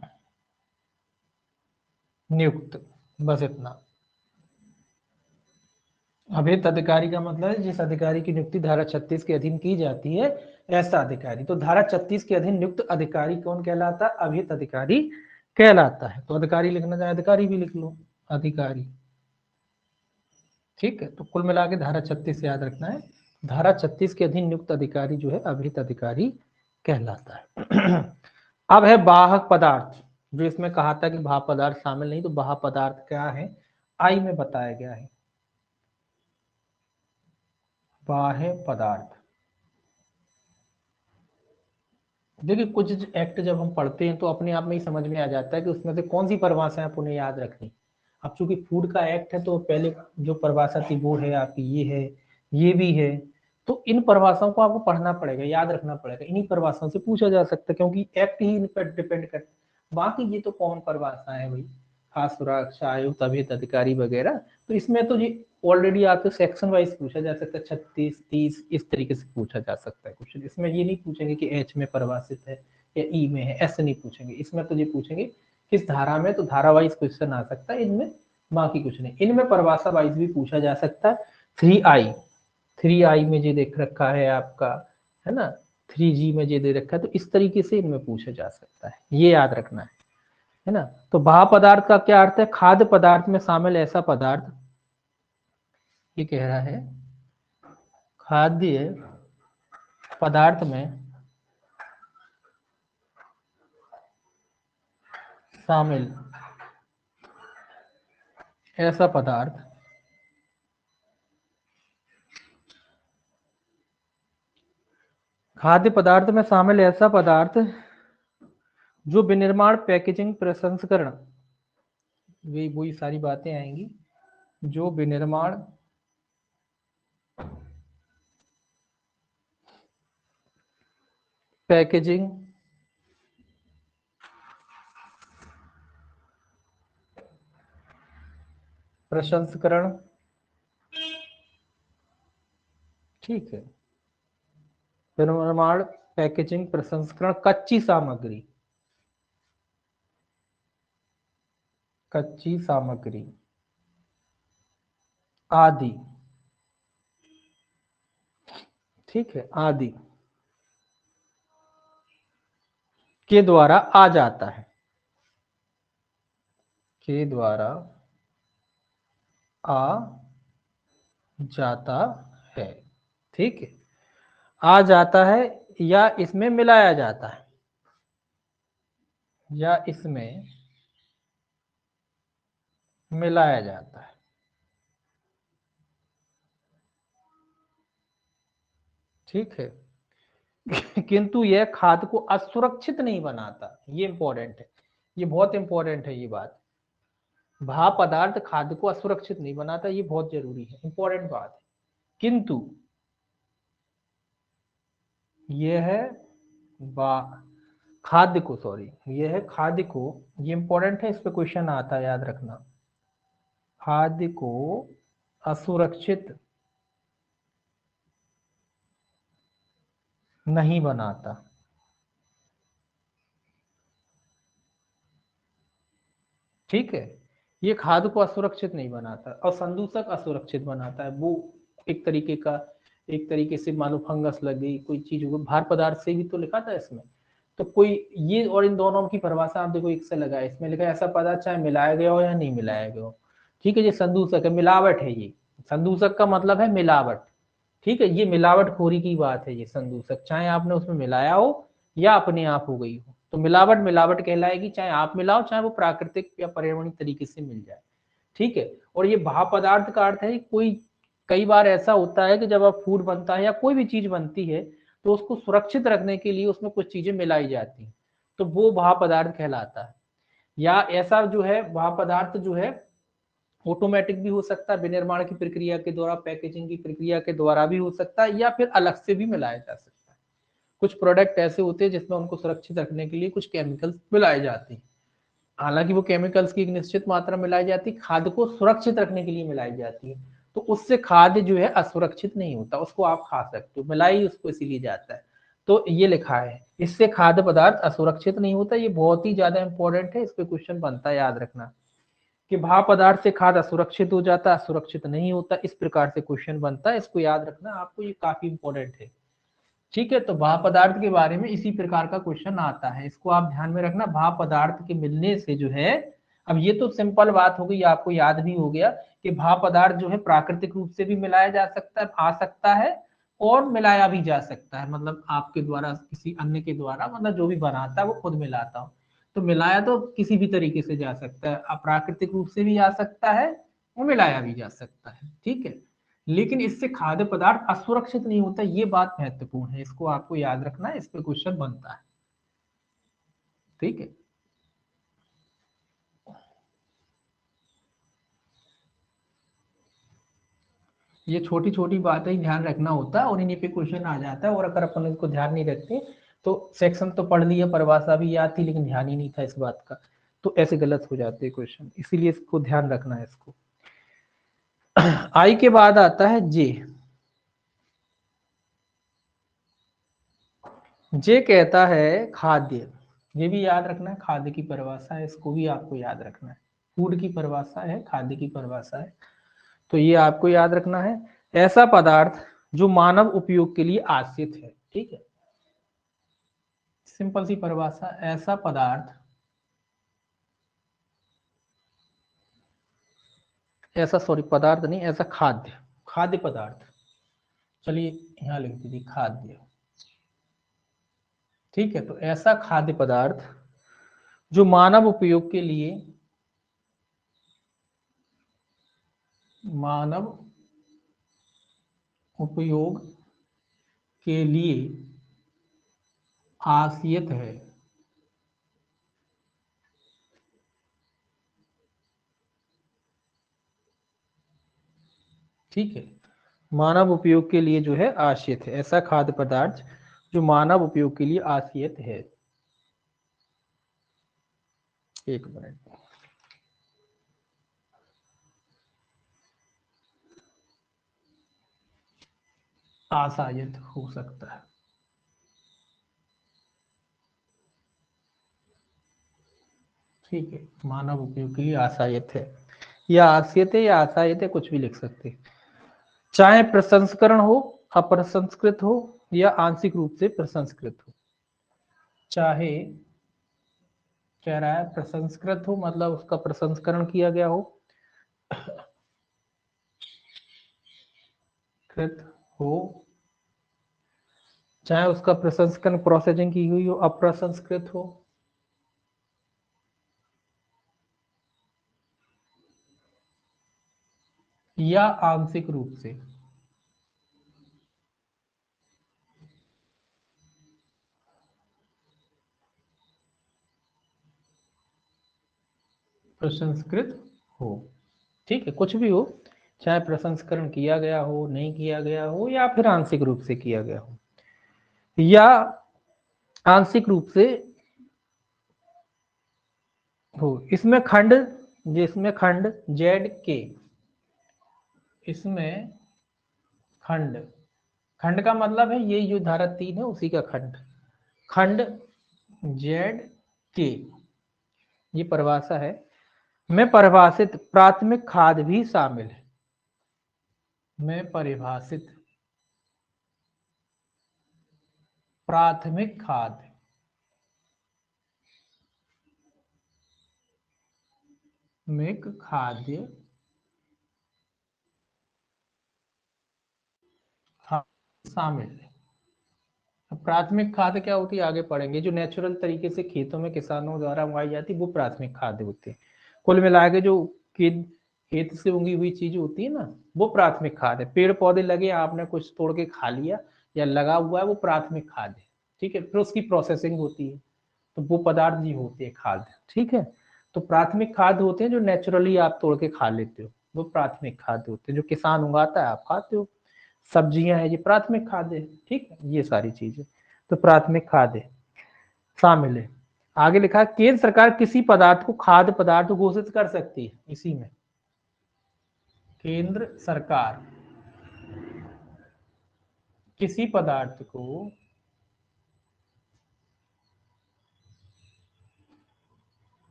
नियुक्त, बस इतना। अभिहित अधिकारी का मतलब है जिस अधिकारी की नियुक्ति धारा 36 के अधीन की जाती है, ऐसा अधिकारी। तो धारा 36 के अधीन नियुक्त अधिकारी कौन कहलाता है, अभिहित अधिकारी कहलाता है। तो अधिकारी लिखना चाहे अधिकारी भी लिख लो, अधिकारी, ठीक है। तो कुल मिला के धारा 36 याद रखना है, धारा 36 के अधीन नियुक्त अधिकारी जो है अभिहित अधिकारी कहलाता है। अब है बाहक पदार्थ, जो इसमें कहा था कि बाह्य पदार्थ शामिल नहीं, तो बाह्य पदार्थ क्या है, आई में बताया गया है, बाह्य पदार्थ। देखिए कुछ एक्ट जब हम पढ़ते हैं तो अपने आप में ही समझ में आ जाता है कि उसमें से कौन सी परिभाषा है उन्हें याद रखनी। अब चूंकि फूड का एक्ट है तो पहले जो परिभाषा थी वो है आपकी, ये है, ये भी है, तो इन परिभाषाओं को आपको पढ़ना पड़ेगा, याद रखना पड़ेगा, इन्हीं परिभाषाओं से पूछा जा सकता है क्योंकि एक्ट ही इन पर डिपेंड करता है। बाकी ये तो कौन परिभाषा है भाई, खास सुरक्षा आयुक्त, अभिहित अधिकारी वगैरह, तो इसमें तो ये ऑलरेडी आपको सेक्शन वाइज पूछा जा सकता है, 36, 30 इस तरीके से पूछा जा सकता है क्वेश्चन। इसमें ये नहीं पूछेंगे कि एच में परिभाषित है या ई में है, ऐसे नहीं पूछेंगे। इसमें तो ये पूछेंगे किस धारा में, तो धारा वाइज क्वेश्चन आ सकता है इनमें, बाकी कुछ नहीं। इनमें परिभाषा वाइज भी पूछा जा सकता है। 3I, 3I में जो देख रखा है आपका, है ना, 3G में जो दे रखा है, तो इस तरीके से इनमें पूछा जा सकता है, ये याद रखना है ना। तो बाह्य पदार्थ का क्या अर्थ है, खाद्य पदार्थ में शामिल ऐसा पदार्थ, ये कह रहा है खाद्य पदार्थ में शामिल ऐसा पदार्थ, खाद्य पदार्थ में शामिल ऐसा पदार्थ जो विनिर्माण, पैकेजिंग, प्रसंस्करण, वही वही सारी बातें आएंगी, जो विनिर्माण, पैकेजिंग, प्रसंस्करण, ठीक है, निर्माण, पैकेजिंग, प्रसंस्करण, कच्ची सामग्री, कच्ची सामग्री आदि, ठीक है, आदि के द्वारा आ जाता है, के द्वारा आ जाता है, ठीक है, आ जाता है या इसमें मिलाया जाता है, या इसमें मिलाया जाता है, ठीक है। किंतु यह खाद्य को असुरक्षित नहीं बनाता, ये इंपॉर्टेंट है, ये बहुत इंपॉर्टेंट है ये बात। भाप पदार्थ खाद्य को असुरक्षित नहीं बनाता, ये बहुत जरूरी है, इंपॉर्टेंट बात है। किंतु यह है खाद्य को, सॉरी, यह है खाद्य को, ये इंपॉर्टेंट है, इस पे क्वेश्चन आता है, याद रखना, खाद्य को असुरक्षित नहीं बनाता, ठीक है, ये खाद्य को असुरक्षित नहीं बनाता, और संदूषक असुरक्षित बनाता है। वो एक तरीके का, एक तरीके से मानो फंगस लग गई, कोई चीज हो गई, भार पदार्थ से भी तो लिखा था इसमें। तो कोई ये, और इन दोनों की परिभाषा आप देखो, एक से लगा है, इसमें लिखा है ऐसा पदार्थ चाहे मिलाया गया हो या नहीं मिलाया गया हो, ठीक है, ये संदूषक है, मिलावट है ये, संदूषक का मतलब है मिलावट, ठीक है, ये मिलावटखोरी की बात है, ये संदूषक, चाहे आपने उसमें मिलाया हो या अपने आप हो गई हो, तो मिलावट मिलावट कहलाएगी, चाहे आप मिलाओ चाहे वो प्राकृतिक या पर्यावरणिक तरीके से मिल जाए, ठीक है। और ये भाप पदार्थ का अर्थ है कोई, कई बार ऐसा होता है कि जब आप फूड बनता है या कोई भी चीज बनती है, तो उसको सुरक्षित रखने के लिए उसमें कुछ चीजें मिलाई जाती हैं, तो वो भाप पदार्थ कहलाता है। या ऐसा जो है भाप पदार्थ जो है ऑटोमेटिक भी हो सकता है, विनिर्माण की प्रक्रिया के द्वारा, पैकेजिंग की प्रक्रिया के द्वारा भी हो सकता है, या फिर अलग से भी मिलाया जा सकता है। कुछ प्रोडक्ट ऐसे होते हैं जिसमें उनको सुरक्षित रखने के लिए कुछ केमिकल्स मिलाए जाते हैं, हालांकि वो केमिकल्स की एक निश्चित मात्रा मिलाई जाती है, खाद्य को सुरक्षित रखने के लिए मिलाई जाती है, तो उससे खाद्य जो है असुरक्षित नहीं होता, उसको आप खा सकते हो, मिलाई उसको इसीलिए जाता है। तो ये लिखा है, इससे खाद्य पदार्थ असुरक्षित नहीं होता, ये बहुत ही ज्यादा इंपॉर्टेंट है, इस पे क्वेश्चन बनता है, याद रखना कि भाप पदार्थ से खाद्य असुरक्षित हो जाता है, असुरक्षित नहीं होता, इस प्रकार से क्वेश्चन बनता है, इसको याद रखना आपको, ये काफी इंपॉर्टेंट है, ठीक है। तो भाप पदार्थ के बारे में इसी प्रकार का क्वेश्चन आता है, इसको आप ध्यान में रखना, भाप पदार्थ के मिलने से जो है, अब ये तो सिंपल बात हो गई, आपको याद भी हो गया कि भाप पदार्थ जो है प्राकृतिक रूप से भी मिलाया जा सकता है, आ सकता है, और मिलाया भी जा सकता है, मतलब आपके द्वारा, किसी अन्य के द्वारा, मतलब जो भी बनाता है वो खुद मिलाता हो, तो मिलाया तो किसी भी तरीके से जा सकता है, अप्राकृतिक रूप से भी आ सकता है और मिलाया भी जा सकता है, ठीक है। लेकिन इससे खाद्य पदार्थ असुरक्षित नहीं होता, ये बात महत्वपूर्ण है, इसको आपको याद रखना है, इस पे क्वेश्चन बनता है, ठीक है। ये छोटी छोटी बातें ही ध्यान रखना होता है, और इन्हीं पे क्वेश्चन आ जाता है, और अगर अपन इसको ध्यान नहीं रखते तो सेक्शन तो पढ़ लिया, परिभाषा भी याद थी, लेकिन ध्यान ही नहीं था इस बात का, तो ऐसे गलत हो जाते हैं क्वेश्चन, इसीलिए इसको ध्यान रखना है इसको। आई के बाद आता है जे, जे कहता है खाद्य, ये भी याद रखना है, खाद्य की परिभाषा है, इसको भी आपको याद रखना है, फूड की परिभाषा है, खाद्य की परिभाषा है, तो ये आपको याद रखना है। ऐसा पदार्थ जो मानव उपयोग के लिए आश्रित है, ठीक है, सिंपल सी परिभाषा, ऐसा पदार्थ, ऐसा, सॉरी, पदार्थ नहीं, ऐसा खाद्य, खाद्य पदार्थ, चलिए यहां लिख दीजिए खाद्य, ठीक है, तो ऐसा खाद्य पदार्थ जो मानव उपयोग के लिए, मानव उपयोग के लिए आश्रित है, ठीक है, मानव उपयोग के लिए जो है आश्रित है, ऐसा खाद्य पदार्थ जो मानव उपयोग के लिए आसियत है। एक मिनट। आसायत हो सकता है। ठीक है, मानव उपयोग के लिए आसायत है, या आसियत है या आसायत है, कुछ भी लिख सकते हैं। चाहे प्रसंस्करण हो, अप्रसंस्कृत हो, या आंशिक रूप से प्रसंस्कृत हो। चाहे कह रहा है प्रसंस्कृत हो, मतलब उसका प्रसंस्करण किया गया हो, कृत हो, चाहे उसका प्रसंस्करण प्रोसेसिंग की हुई हो, अप्रसंस्कृत हो, या आंशिक रूप से। प्रसंस्कृत हो। ठीक है, कुछ भी हो, चाहे प्रसंस्करण किया गया हो, नहीं किया गया हो, या फिर आंशिक रूप से किया गया हो, या आंशिक रूप से हो। इसमें खंड, जिसमें खंड जेड के, इसमें खंड, खंड का मतलब है ये जो धारा 3 है उसी का खंड, खंड जेड के, ये परिभाषा है, में परिभाषित प्राथमिक खाद भी शामिल है। में परिभाषित प्राथमिक खाद में खाद्य शामिल है। प्राथमिक खाद क्या होती है आगे पढ़ेंगे। जो नेचुरल तरीके से खेतों में किसानों द्वारा उगाई जाती है वो प्राथमिक खाद होती है। कुल मिला के जो खेत खेत से उगी हुई चीज होती है ना, वो प्राथमिक खाद है। पेड़ पौधे लगे, आपने कुछ तोड़ के खा लिया या लगा हुआ है, वो प्राथमिक खाद है। ठीक है, फिर उसकी प्रोसेसिंग होती है, तो वो पदार्थ ही होते हैं खाद। ठीक है, तो प्राथमिक खाद होते हैं जो नेचुरली आप तोड़ के खा लेते हो, वो प्राथमिक खाद होते हैं। जो किसान उगाता है आप खाते हो, सब्जियां है, ये प्राथमिक खाद्य है। ठीक है, ये सारी चीजें तो प्राथमिक खाद्य शामिल है। आगे लिखा है केंद्र सरकार किसी पदार्थ को खाद्य पदार्थ घोषित कर सकती है। इसी में केंद्र सरकार किसी पदार्थ को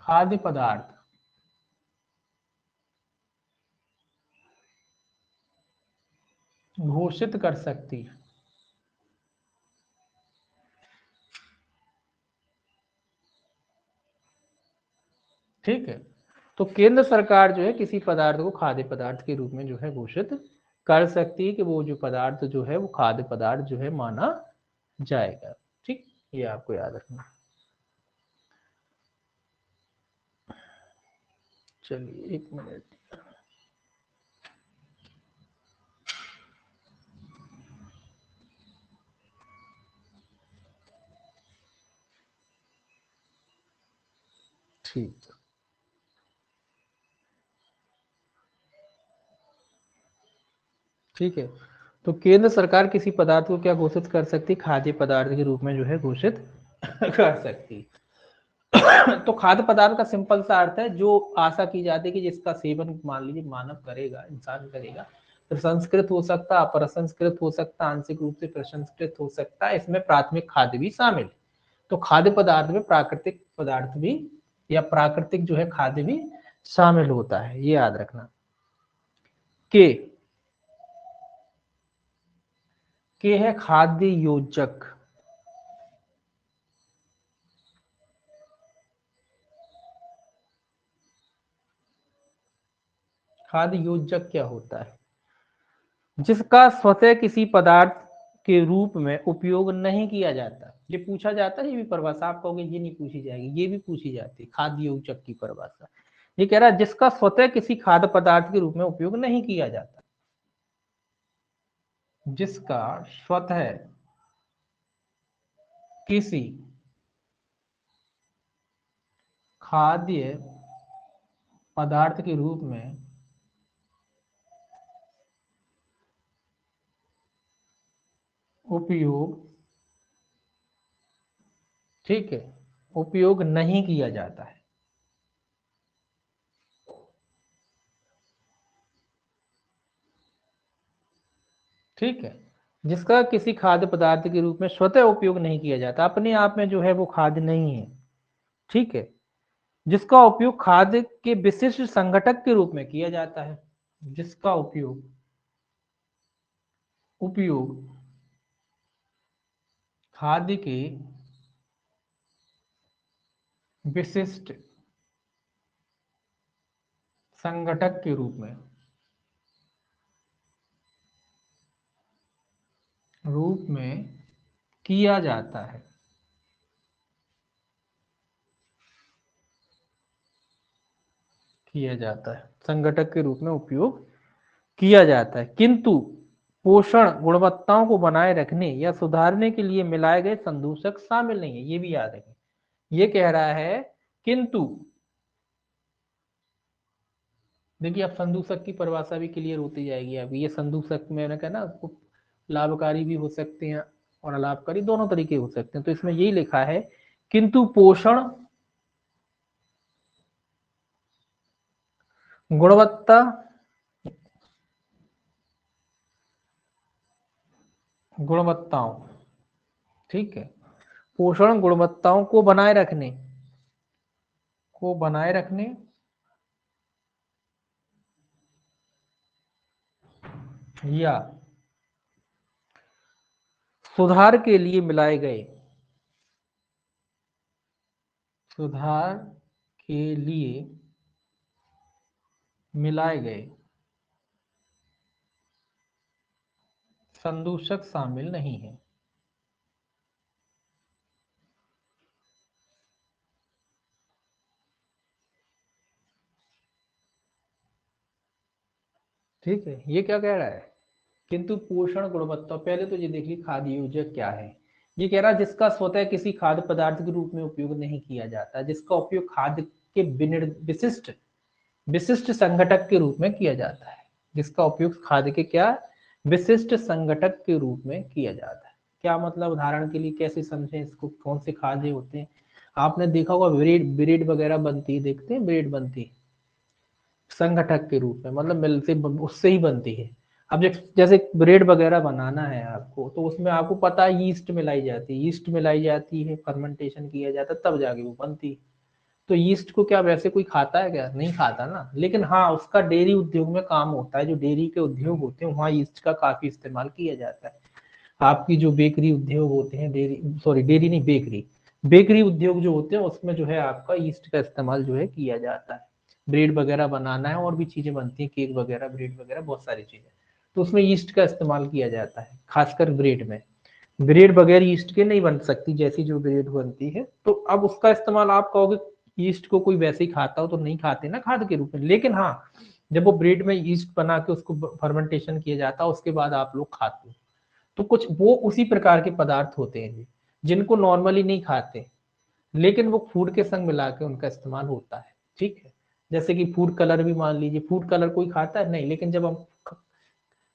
खाद्य पदार्थ घोषित कर सकती है। ठीक है, तो केंद्र सरकार जो है किसी पदार्थ को खाद्य पदार्थ के रूप में जो है घोषित कर सकती है कि वो जो पदार्थ जो है वो खाद्य पदार्थ जो है माना जाएगा। ठीक, ये आपको याद रखना। चलिए एक मिनट। ठीक, ठीक है, तो केंद्र सरकार किसी पदार्थ को क्या घोषित कर सकती, खाद्य पदार्थ के रूप में जो है घोषित कर सकती। तो खाद्य पदार्थ का सिंपल सा अर्थ है जो आशा की जाती है कि जिसका सेवन मान लीजिए मानव करेगा, इंसान करेगा। प्रसंस्कृत हो सकता, अप्रसंस्कृत हो सकता, आंशिक रूप से प्रसंस्कृत हो सकता है। इसमें प्राथमिक खाद्य भी शामिल है। तो खाद्य पदार्थ में प्राकृतिक पदार्थ भी या प्राकृतिक जो है खाद्य भी शामिल होता है, ये याद रखना। के के है खाद्य योजक। खाद्य योजक क्या होता है? जिसका स्वतः किसी पदार्थ के रूप में उपयोग नहीं किया जाता। ये पूछा जाता है, ये भी परिभाषा आप कहोगे ये नहीं पूछी जाएगी, ये भी पूछी जाती है खाद्य योजक की परिभाषा। ये कह रहा है जिसका स्वतः किसी खाद्य पदार्थ के रूप में उपयोग नहीं किया जाता। जिसका स्वतः किसी खाद्य पदार्थ के रूप में उपयोग ठीक है, उपयोग नहीं किया जाता है। ठीक है, जिसका किसी खाद्य पदार्थ के रूप में स्वतः उपयोग नहीं किया जाता, अपने आप में जो है वो खाद्य नहीं है। ठीक है, जिसका उपयोग खाद्य के विशिष्ट संघटक के रूप में किया जाता है, जिसका उपयोग उपयोग खाद्य के विशिष्ट संघटक के रूप में किया जाता है। किया जाता है, संघटक के रूप में उपयोग किया जाता है, किंतु पोषण गुणवत्ताओं को बनाए रखने या सुधारने के लिए मिलाए गए संदूषक शामिल नहीं है, ये भी याद रखें। ये कह रहा है किंतु, देखिए अब संदूषक की परिभाषा भी क्लियर होती जाएगी। अब ये संदूषक मैंने कहा ना आपको, लाभकारी भी हो सकते हैं और अलाभकारी, दोनों तरीके हो सकते हैं। तो इसमें यही लिखा है किंतु पोषण गुणवत्ता गुणवत्ताओं, ठीक है, पोषण गुणवत्ताओं को बनाए रखने या सुधार के लिए सुधार के लिए मिलाए गए संदूषक शामिल नहीं है। ठीक है, ये क्या कह रहा है, किंतु पोषण गुणवत्ता, पहले तो ये देखिए खाद्य योजक क्या है। ये कह रहा है जिसका स्वतः किसी खाद्य पदार्थ के रूप में उपयोग नहीं किया जाता, जिसका उपयोग खाद्य के विशिष्ट विशिष्ट संघटक के रूप में किया जाता है, जिसका उपयोग खाद्य के क्या विशिष्ट संघटक के रूप में किया जाता है। क्या मतलब, उदाहरण के लिए कैसे समझें इसको, कौन से खाद्य होते हैं। आपने देखा होगा ब्रेड ब्रेड वगैरह बनती है, देखते हैं ब्रेड बनती है संगठक के रूप में, मतलब मिल से उससे ही बनती है। अब जैसे ब्रेड वगैरह बनाना है आपको, तो उसमें आपको पता है यीस्ट मिलाई जाती है, यीस्ट मिलाई जाती है, फर्मेंटेशन किया जाता है, तब जाके वो बनती है। तो यीस्ट को क्या वैसे कोई खाता है क्या, नहीं खाता ना। लेकिन हाँ, उसका डेयरी उद्योग में काम होता है, जो डेयरी के उद्योग होते हैं वहाँ यीस्ट का काफी इस्तेमाल किया जाता है। आपकी जो बेकरी उद्योग होते हैं, डेयरी सॉरी डेयरी नहीं, बेकरी बेकरी उद्योग जो होते हैं उसमें जो है आपका ईस्ट का इस्तेमाल जो है किया जाता है। ब्रेड वगैरह बनाना है, और भी चीजें बनती हैं, केक वगैरह, ब्रेड वगैरह, बहुत सारी चीजें, तो उसमें ईस्ट का इस्तेमाल किया जाता है, खासकर ब्रेड में। ब्रेड बगैर ईस्ट के नहीं बन सकती, जैसी जो ब्रेड बनती है। तो अब उसका इस्तेमाल आप कहोगे ईस्ट को कोई वैसे ही खाता हो, तो नहीं खाते ना खाद्य के रूप में। लेकिन हाँ, जब वो ब्रेड में ईस्ट बना के उसको फर्मेंटेशन किया जाता है, उसके बाद आप लोग खाते हो, तो कुछ वो उसी प्रकार के पदार्थ होते हैं जिनको नॉर्मली नहीं खाते, लेकिन वो फूड के संग मिला के उनका इस्तेमाल होता है। ठीक है, जैसे कि फूड कलर भी मान लीजिए, फूड कलर कोई खाता है नहीं, लेकिन जब हम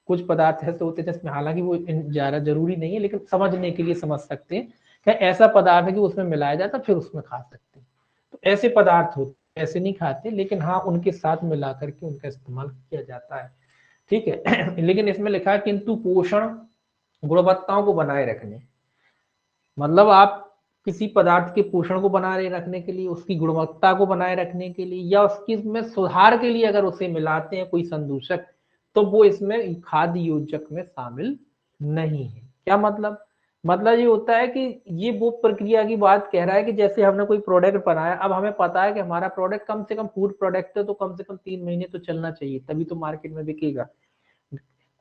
कुछ पदार्थ ऐसे होते हैं जिसमें, हालांकि वो ज्यादा जरूरी नहीं है, लेकिन समझने के लिए समझ सकते हैं कि ऐसा पदार्थ है कि उसमें मिलाया जाता है फिर उसमें खा सकते हैं। तो ऐसे पदार्थ होते, ऐसे नहीं खाते, लेकिन हाँ उनके साथ मिला करके उनका इस्तेमाल किया जाता है। ठीक है लेकिन इसमें लिखा है किंतु पोषण गुणवत्ताओं को बनाए रखने, मतलब आप किसी पदार्थ के पोषण को बनाए रखने के लिए, उसकी गुणवत्ता को बनाए रखने के लिए, या उसकी में सुधार के लिए अगर उसे मिलाते हैं कोई संदूषक, तो वो इसमें खाद्य योजक में शामिल नहीं है। क्या मतलब ये होता है कि ये वो प्रक्रिया की बात कह रहा है कि जैसे हमने कोई प्रोडक्ट बनाया, अब हमें पता है कि हमारा प्रोडक्ट कम से कम फूड प्रोडक्ट है, तो कम से कम 3 महीने तो चलना चाहिए, तभी तो मार्केट में बिकेगा।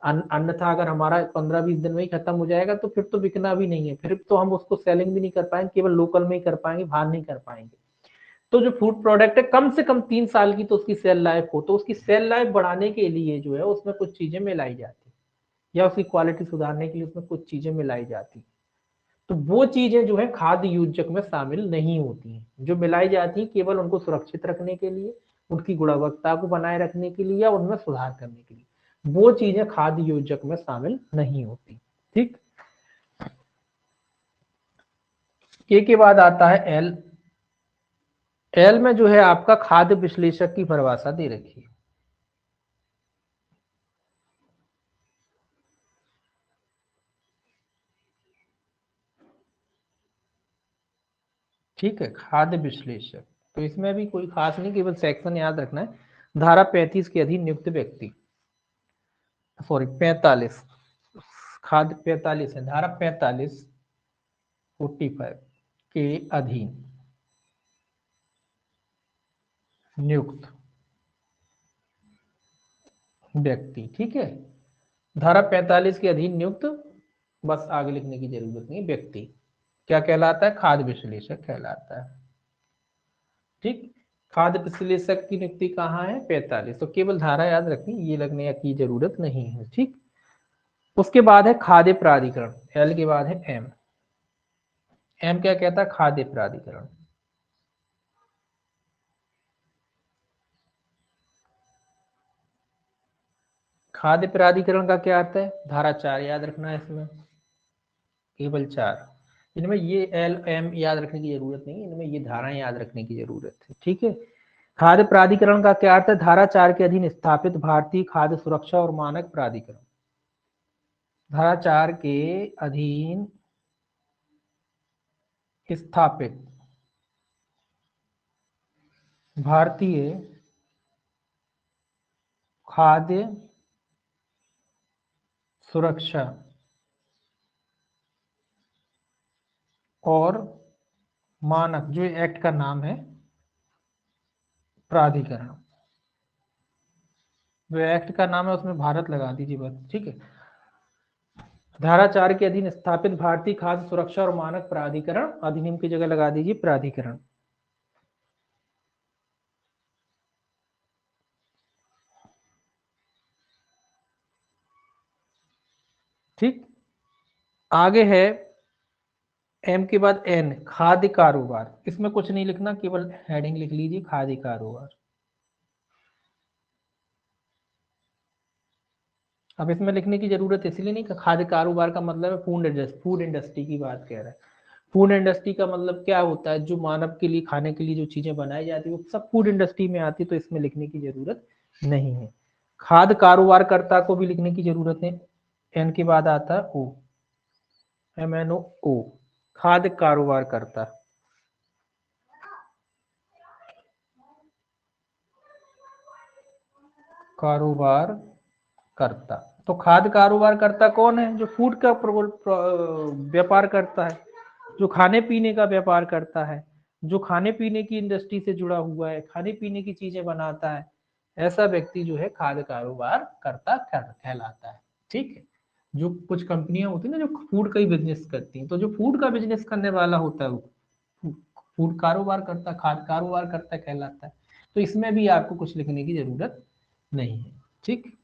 अन्यथा अगर हमारा 15-20 दिन में ही खत्म हो जाएगा, तो फिर तो बिकना भी नहीं है, फिर तो हम उसको सेलिंग भी नहीं कर पाएंगे, केवल लोकल में ही कर पाएंगे, बाहर नहीं कर पाएंगे। तो जो फूड प्रोडक्ट है, कम से कम 3 साल की तो उसकी सेल लाइफ हो, तो उसकी सेल लाइफ बढ़ाने के लिए जो है उसमें कुछ चीजें मिलाई जाती है, या उसकी क्वालिटी सुधारने के लिए उसमें कुछ चीजें मिलाई जाती। तो वो चीजें जो है खाद्य योजक में शामिल नहीं होती हैं, जो मिलाई जाती है केवल उनको सुरक्षित रखने के लिए, उनकी गुणवत्ता को बनाए रखने के लिए, या उनमें सुधार करने के लिए, वो चीजें खाद्य योजक में शामिल नहीं होती। ठीक, के बाद आता है एल। एल में जो है आपका खाद्य विश्लेषक की परिभाषा दे रखी है। ठीक है, खाद्य विश्लेषक। तो इसमें भी कोई खास नहीं, केवल सेक्शन याद रखना है। धारा 35 के अधीन नियुक्त व्यक्ति, सॉरी 45, खाद्य 45 है, धारा 45 45 के अधीन नियुक्त व्यक्ति। ठीक है, धारा 45 के अधीन नियुक्त, बस आगे लिखने की जरूरत नहीं, व्यक्ति क्या कहलाता है? खाद्य विश्लेषक कहलाता है। ठीक, खाद्य विश्लेषक की नियुक्ति कहाँ है? 45। तो केवल धारा याद रखनी, ये लगने की जरूरत नहीं है। ठीक, उसके बाद है खाद्य प्राधिकरण, एल के बाद है एम। एम क्या कहता है? खाद्य प्राधिकरण। खाद्य प्राधिकरण का क्या अर्थ है? धारा 4 याद रखना है इसमें, केवल 4। इनमें ये एल एम याद रखने की जरूरत नहीं, इनमें ये धाराएं याद रखने की जरूरत है। ठीक है, खाद्य प्राधिकरण का क्या अर्थ है? धारा 4 के अधीन स्थापित भारतीय खाद्य सुरक्षा और मानक प्राधिकरण। धारा 4 के अधीन स्थापित भारतीय खाद्य सुरक्षा और मानक, जो एक्ट का नाम है, प्राधिकरण। जो एक्ट का नाम है उसमें भारत लगा दीजिए बस। ठीक है, धारा 4 के अधीन स्थापित भारतीय खाद्य सुरक्षा और मानक प्राधिकरण, अधिनियम की जगह लगा दीजिए प्राधिकरण। ठीक, आगे है एम के बाद एन, खाद्य कारोबार। इसमें कुछ नहीं लिखना, केवल हेडिंग लिख लीजिए खाद्य कारोबार। अब इसमें लिखने की जरूरत इसलिए नहीं कि खाद्य कारोबार का मतलब है फूड इंडस्ट्री की बात कह रहा है। फूड इंडस्ट्री का मतलब क्या होता है? जो मानव के लिए, खाने के लिए जो चीजें बनाई जाती है वो सब फूड इंडस्ट्री में आती है, तो इसमें लिखने की जरूरत नहीं है। खाद्य कारोबारकर्ता को भी लिखने की जरूरत है, एन के बाद आता है ओ, MNO ओ, खाद्य कारोबारकर्ता। कारोबार करता, तो खाद्य कारोबार करता कौन है? जो फूड का व्यापार करता है, जो खाने पीने का व्यापार करता है, जो खाने पीने की इंडस्ट्री से जुड़ा हुआ है, खाने पीने की चीजें बनाता है, ऐसा व्यक्ति जो है खाद्य कारोबार करता कहलाता है। ठीक है, जो कुछ कंपनियां होती है ना जो फूड का ही बिजनेस करती हैं, तो जो फूड का बिजनेस करने वाला होता है वो फूड कारोबार करता, खाद्य कारोबार करता कहलाता है। तो इसमें भी आपको कुछ लिखने की जरूरत नहीं है। ठीक,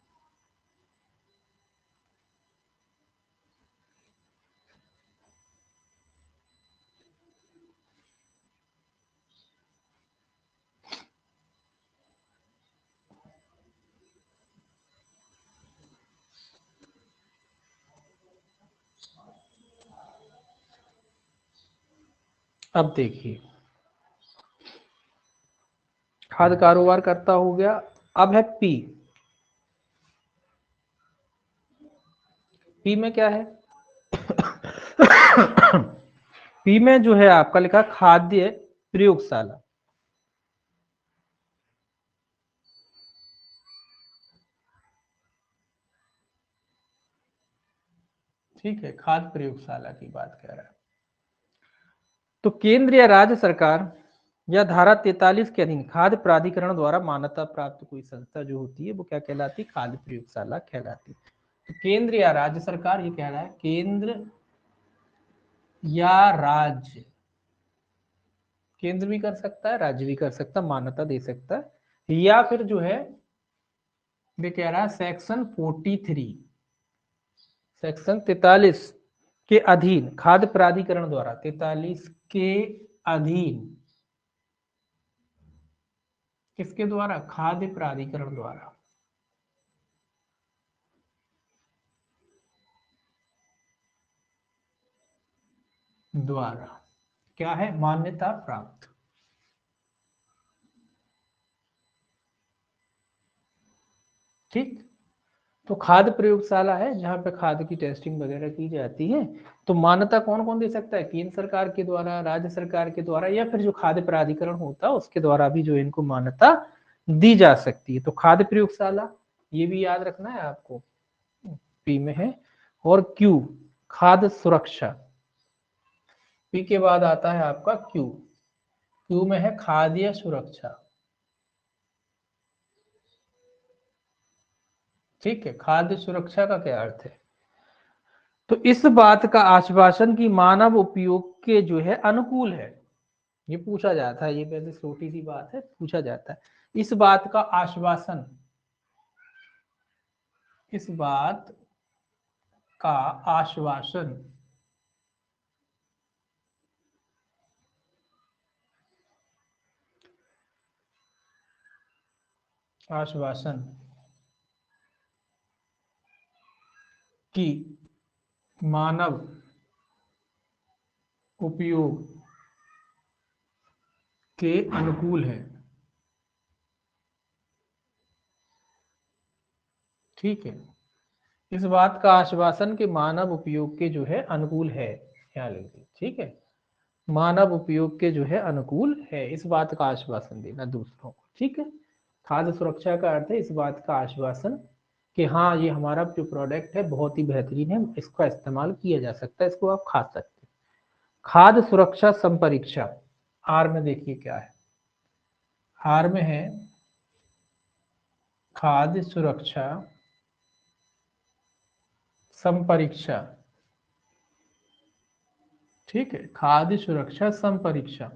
अब देखिए, खाद्य कारोबार करता हो गया। अब है पी। पी में क्या है? पी में जो है आपका लिखा खाद्य प्रयोगशाला। ठीक है, खाद्य प्रयोगशाला की बात कर रहा है। तो केंद्र या राज्य सरकार या धारा 43 के अधीन खाद्य प्राधिकरण द्वारा मान्यता प्राप्त कोई संस्था जो होती है वो क्या कहलाती है? खाद्य प्रयोगशाला कहलाती है। तो केंद्र या राज्य सरकार, ये कह रहा है केंद्र या राज्य, केंद्र भी कर सकता है, राज्य भी कर सकता है, मान्यता दे सकता है। या फिर जो है वे कह रहा है सेक्शन 43, सेक्शन 43 के अधीन खाद्य प्राधिकरण द्वारा, 43 के अधीन, किसके द्वारा? खाद्य प्राधिकरण द्वारा। द्वारा क्या है? मान्यता प्राप्त। ठीक। तो खाद्य प्रयोगशाला है जहाँ पे खाद्य की टेस्टिंग वगैरह की जाती है। तो मान्यता कौन कौन दे सकता है? केंद्र सरकार के द्वारा, राज्य सरकार के द्वारा, या फिर जो खाद्य प्राधिकरण होता है उसके द्वारा भी जो इनको मान्यता दी जा सकती है। तो खाद्य प्रयोगशाला, ये भी याद रखना है आपको, पी में है। और क्यू, खाद्य सुरक्षा। पी के बाद आता है आपका क्यू। क्यू में है खाद्य सुरक्षा। ठीक है, खाद्य सुरक्षा का क्या अर्थ है? तो इस बात का आश्वासन की मानव उपयोग के जो है अनुकूल है। ये पूछा जाता है, ये वैसे छोटी सी बात है, पूछा जाता है। इस बात का आश्वासन, इस बात का आश्वासन आश्वासन की मानव उपयोग के अनुकूल है। ठीक है, इस बात का आश्वासन के मानव उपयोग के जो है अनुकूल है, ख्याल रखिए। ठीक है, मानव उपयोग के जो है अनुकूल है, इस बात का आश्वासन देना दूसरों को। ठीक है, खाद्य सुरक्षा का अर्थ है इस बात का आश्वासन कि हाँ ये हमारा जो प्रोडक्ट है बहुत ही बेहतरीन है, इसका इस्तेमाल किया जा सकता है, इसको आप खा सकते हैं। खाद्य सुरक्षा संपरीक्षा, आर में देखिए क्या है। आर में है खाद्य सुरक्षा संपरीक्षा। ठीक है, खाद्य सुरक्षा संपरीक्षा।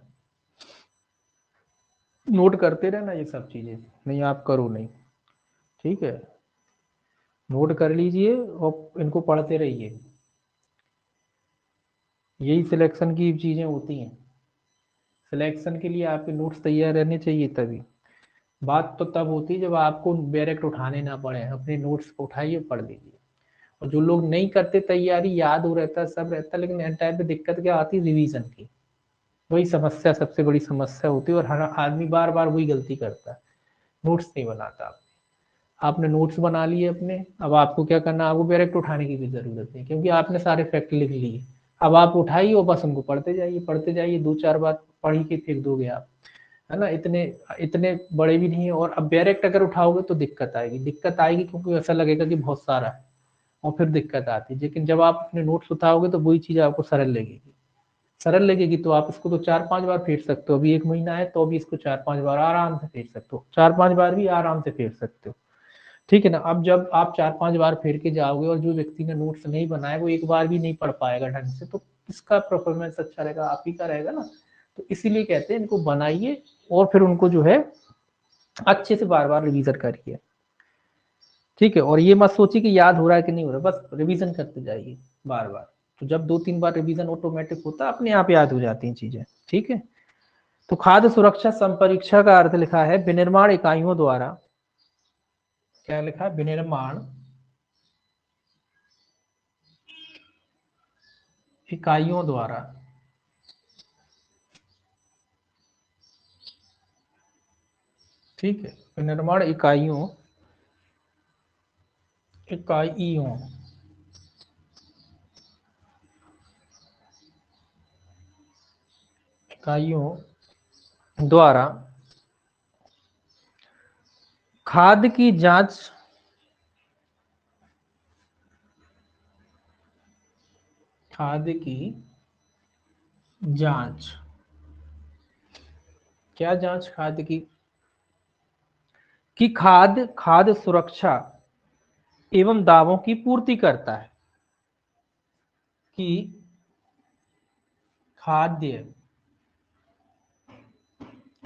नोट करते रहना ये सब चीजें, नहीं आप करो नहीं। ठीक है, नोट कर लीजिए और इनको पढ़ते रहिए। यही सिलेक्शन की चीजें होती हैं। सिलेक्शन के लिए आपके नोट्स तैयार रहने चाहिए, तभी बात तो तब होती है जब आपको डायरेक्ट उठाने ना पड़े, अपने नोट्स को उठाइए पढ़ लीजिए। और जो लोग नहीं करते तैयारी, याद हो रहता है सब रहता है, लेकिन एंड टाइम पे दिक्कत क्या आती है? रिवीजन की। वही समस्या सबसे बड़ी समस्या होती है, और हर आदमी बार बार वही गलती करता है, नोट्स नहीं बनाता। आपने नोट्स बना लिए अपने, अब आपको क्या करना, आपको डायरेक्ट उठाने की भी जरूरत नहीं, क्योंकि आपने सारे फैक्ट लिख लिए। अब आप उठाइए और बस उनको पढ़ते जाइए, दो चार बार पढ़ी के फेंक दोगे आप, है ना। इतने इतने बड़े भी नहीं है। और अब डायरेक्ट अगर उठाओगे तो दिक्कत आएगी क्योंकि ऐसा लगेगा कि बहुत सारा है, और फिर दिक्कत आती है। लेकिन जब आप अपने नोट्स उठाओगे तो वही चीज आपको सरल लगेगी तो आप इसको तो 4-5 बार फेर सकते हो। अभी 1 महीना है तो अभी इसको 4-5 बार आराम से फेर सकते हो, 4-5 बार भी आराम से फेर सकते हो। ठीक है ना। अब जब आप 4-5 बार फेर के जाओगे और जो व्यक्ति ने नोट्स नहीं बनाए वो एक बार भी नहीं पढ़ पाएगा ढंग से, तो किसका परफॉर्मेंस अच्छा रहेगा? आप ही का रहेगा ना। तो इसीलिए कहते हैं इनको बनाइए और फिर उनको जो है अच्छे से बार बार रिवीजन करिए। ठीक है, और ये मत सोचिए कि याद हो रहा है कि नहीं हो रहा, बस रिवीजन करते जाइए बार बार। तो जब 2-3 बार रिवीजन ऑटोमेटिक होता है, अपने आप याद हो जाती हैं चीजें। ठीक है, तो खाद्य सुरक्षा संपरीक्षा का अर्थ लिखा है विनिर्माण इकाइयों द्वारा, क्या लिखा है? विनिर्माण इकाइयों द्वारा ठीक है, विनिर्माण इकाइयों इकाइयों इकाइयों द्वारा खाद्य की जांच खाद्य की जांच। क्या जांच? खाद्य की खाद्य खाद्य सुरक्षा एवं दावों की पूर्ति करता है। कि खाद्य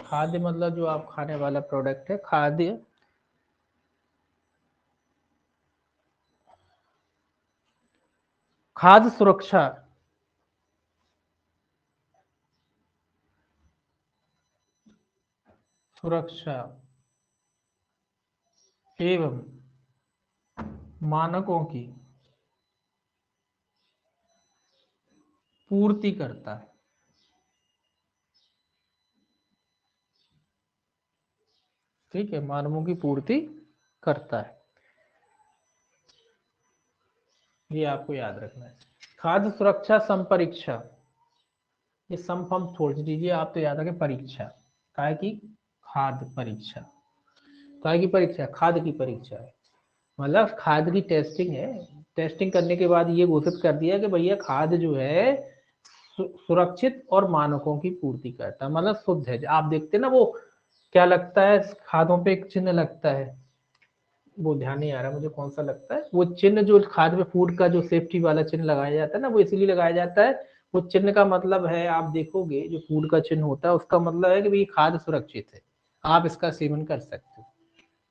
खाद्य मतलब जो आप खाने वाला प्रोडक्ट है, खाद्य खाद्य सुरक्षा सुरक्षा एवं मानकों की पूर्ति करता है। ठीक है, मानवों की पूर्ति करता है, ये आपको याद रखना है। खाद्य सुरक्षा संपरीक्षा, ये सम फम छोड़ दीजिए, आप तो याद रखें परीक्षा, काय की खाद्य परीक्षा, काय की परीक्षा, खाद्य की परीक्षा है, मतलब खाद की टेस्टिंग है। टेस्टिंग करने के बाद ये घोषित कर दिया कि भैया खाद जो है सुरक्षित और मानकों की पूर्ति करता है, मतलब शुद्ध है। आप देखते हैं ना, वो क्या लगता है खादों पे, एक चिन्ह लगता है, वो ध्यान नहीं आ रहा मुझे कौन सा लगता है, वो चिन्ह जो खाद में फूड का जो सेफ्टी वाला चिन्ह लगाया जाता है ना, वो इसलिए लगाया जाता है, वो चिन्ह का मतलब है, आप देखोगे जो फूड का चिन्ह होता है उसका मतलब है कि भाई खाद सुरक्षित है, आप इसका सेवन कर सकते हो।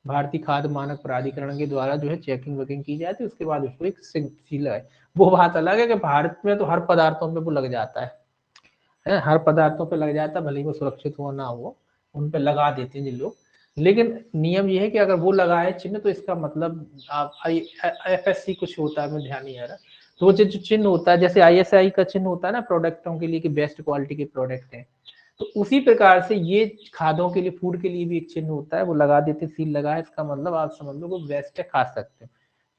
भारतीय खाद्य मानक प्राधिकरण के द्वारा जो है चेकिंग वेकिंग की जाती है, उसके बाद उसको एक सील है। वो बात अलग है कि भारत में तो हर पदार्थों में वो लग जाता है, हर पदार्थों पे लग जाता है, भले ही वो सुरक्षित हो ना हो, उन पे लगा देते हैं जिन लोग। लेकिन नियम ये है कि अगर वो लगाए चिन्ह तो इसका मतलब आप FSC कुछ होता है, मुझे ध्यान नहीं आ रहा, तो वो जो चिन्ह होता है, जैसे ISI का चिन्ह होता है ना प्रोडक्टों के लिए कि बेस्ट क्वालिटी के प्रोडक्ट है, तो उसी प्रकार से ये खादों के लिए, फूड के लिए भी एक चिन्ह होता है, वो लगा देते, सील लगा है, इसका मतलब आप समझ लो वो बेस्ट है, खा सकते हो।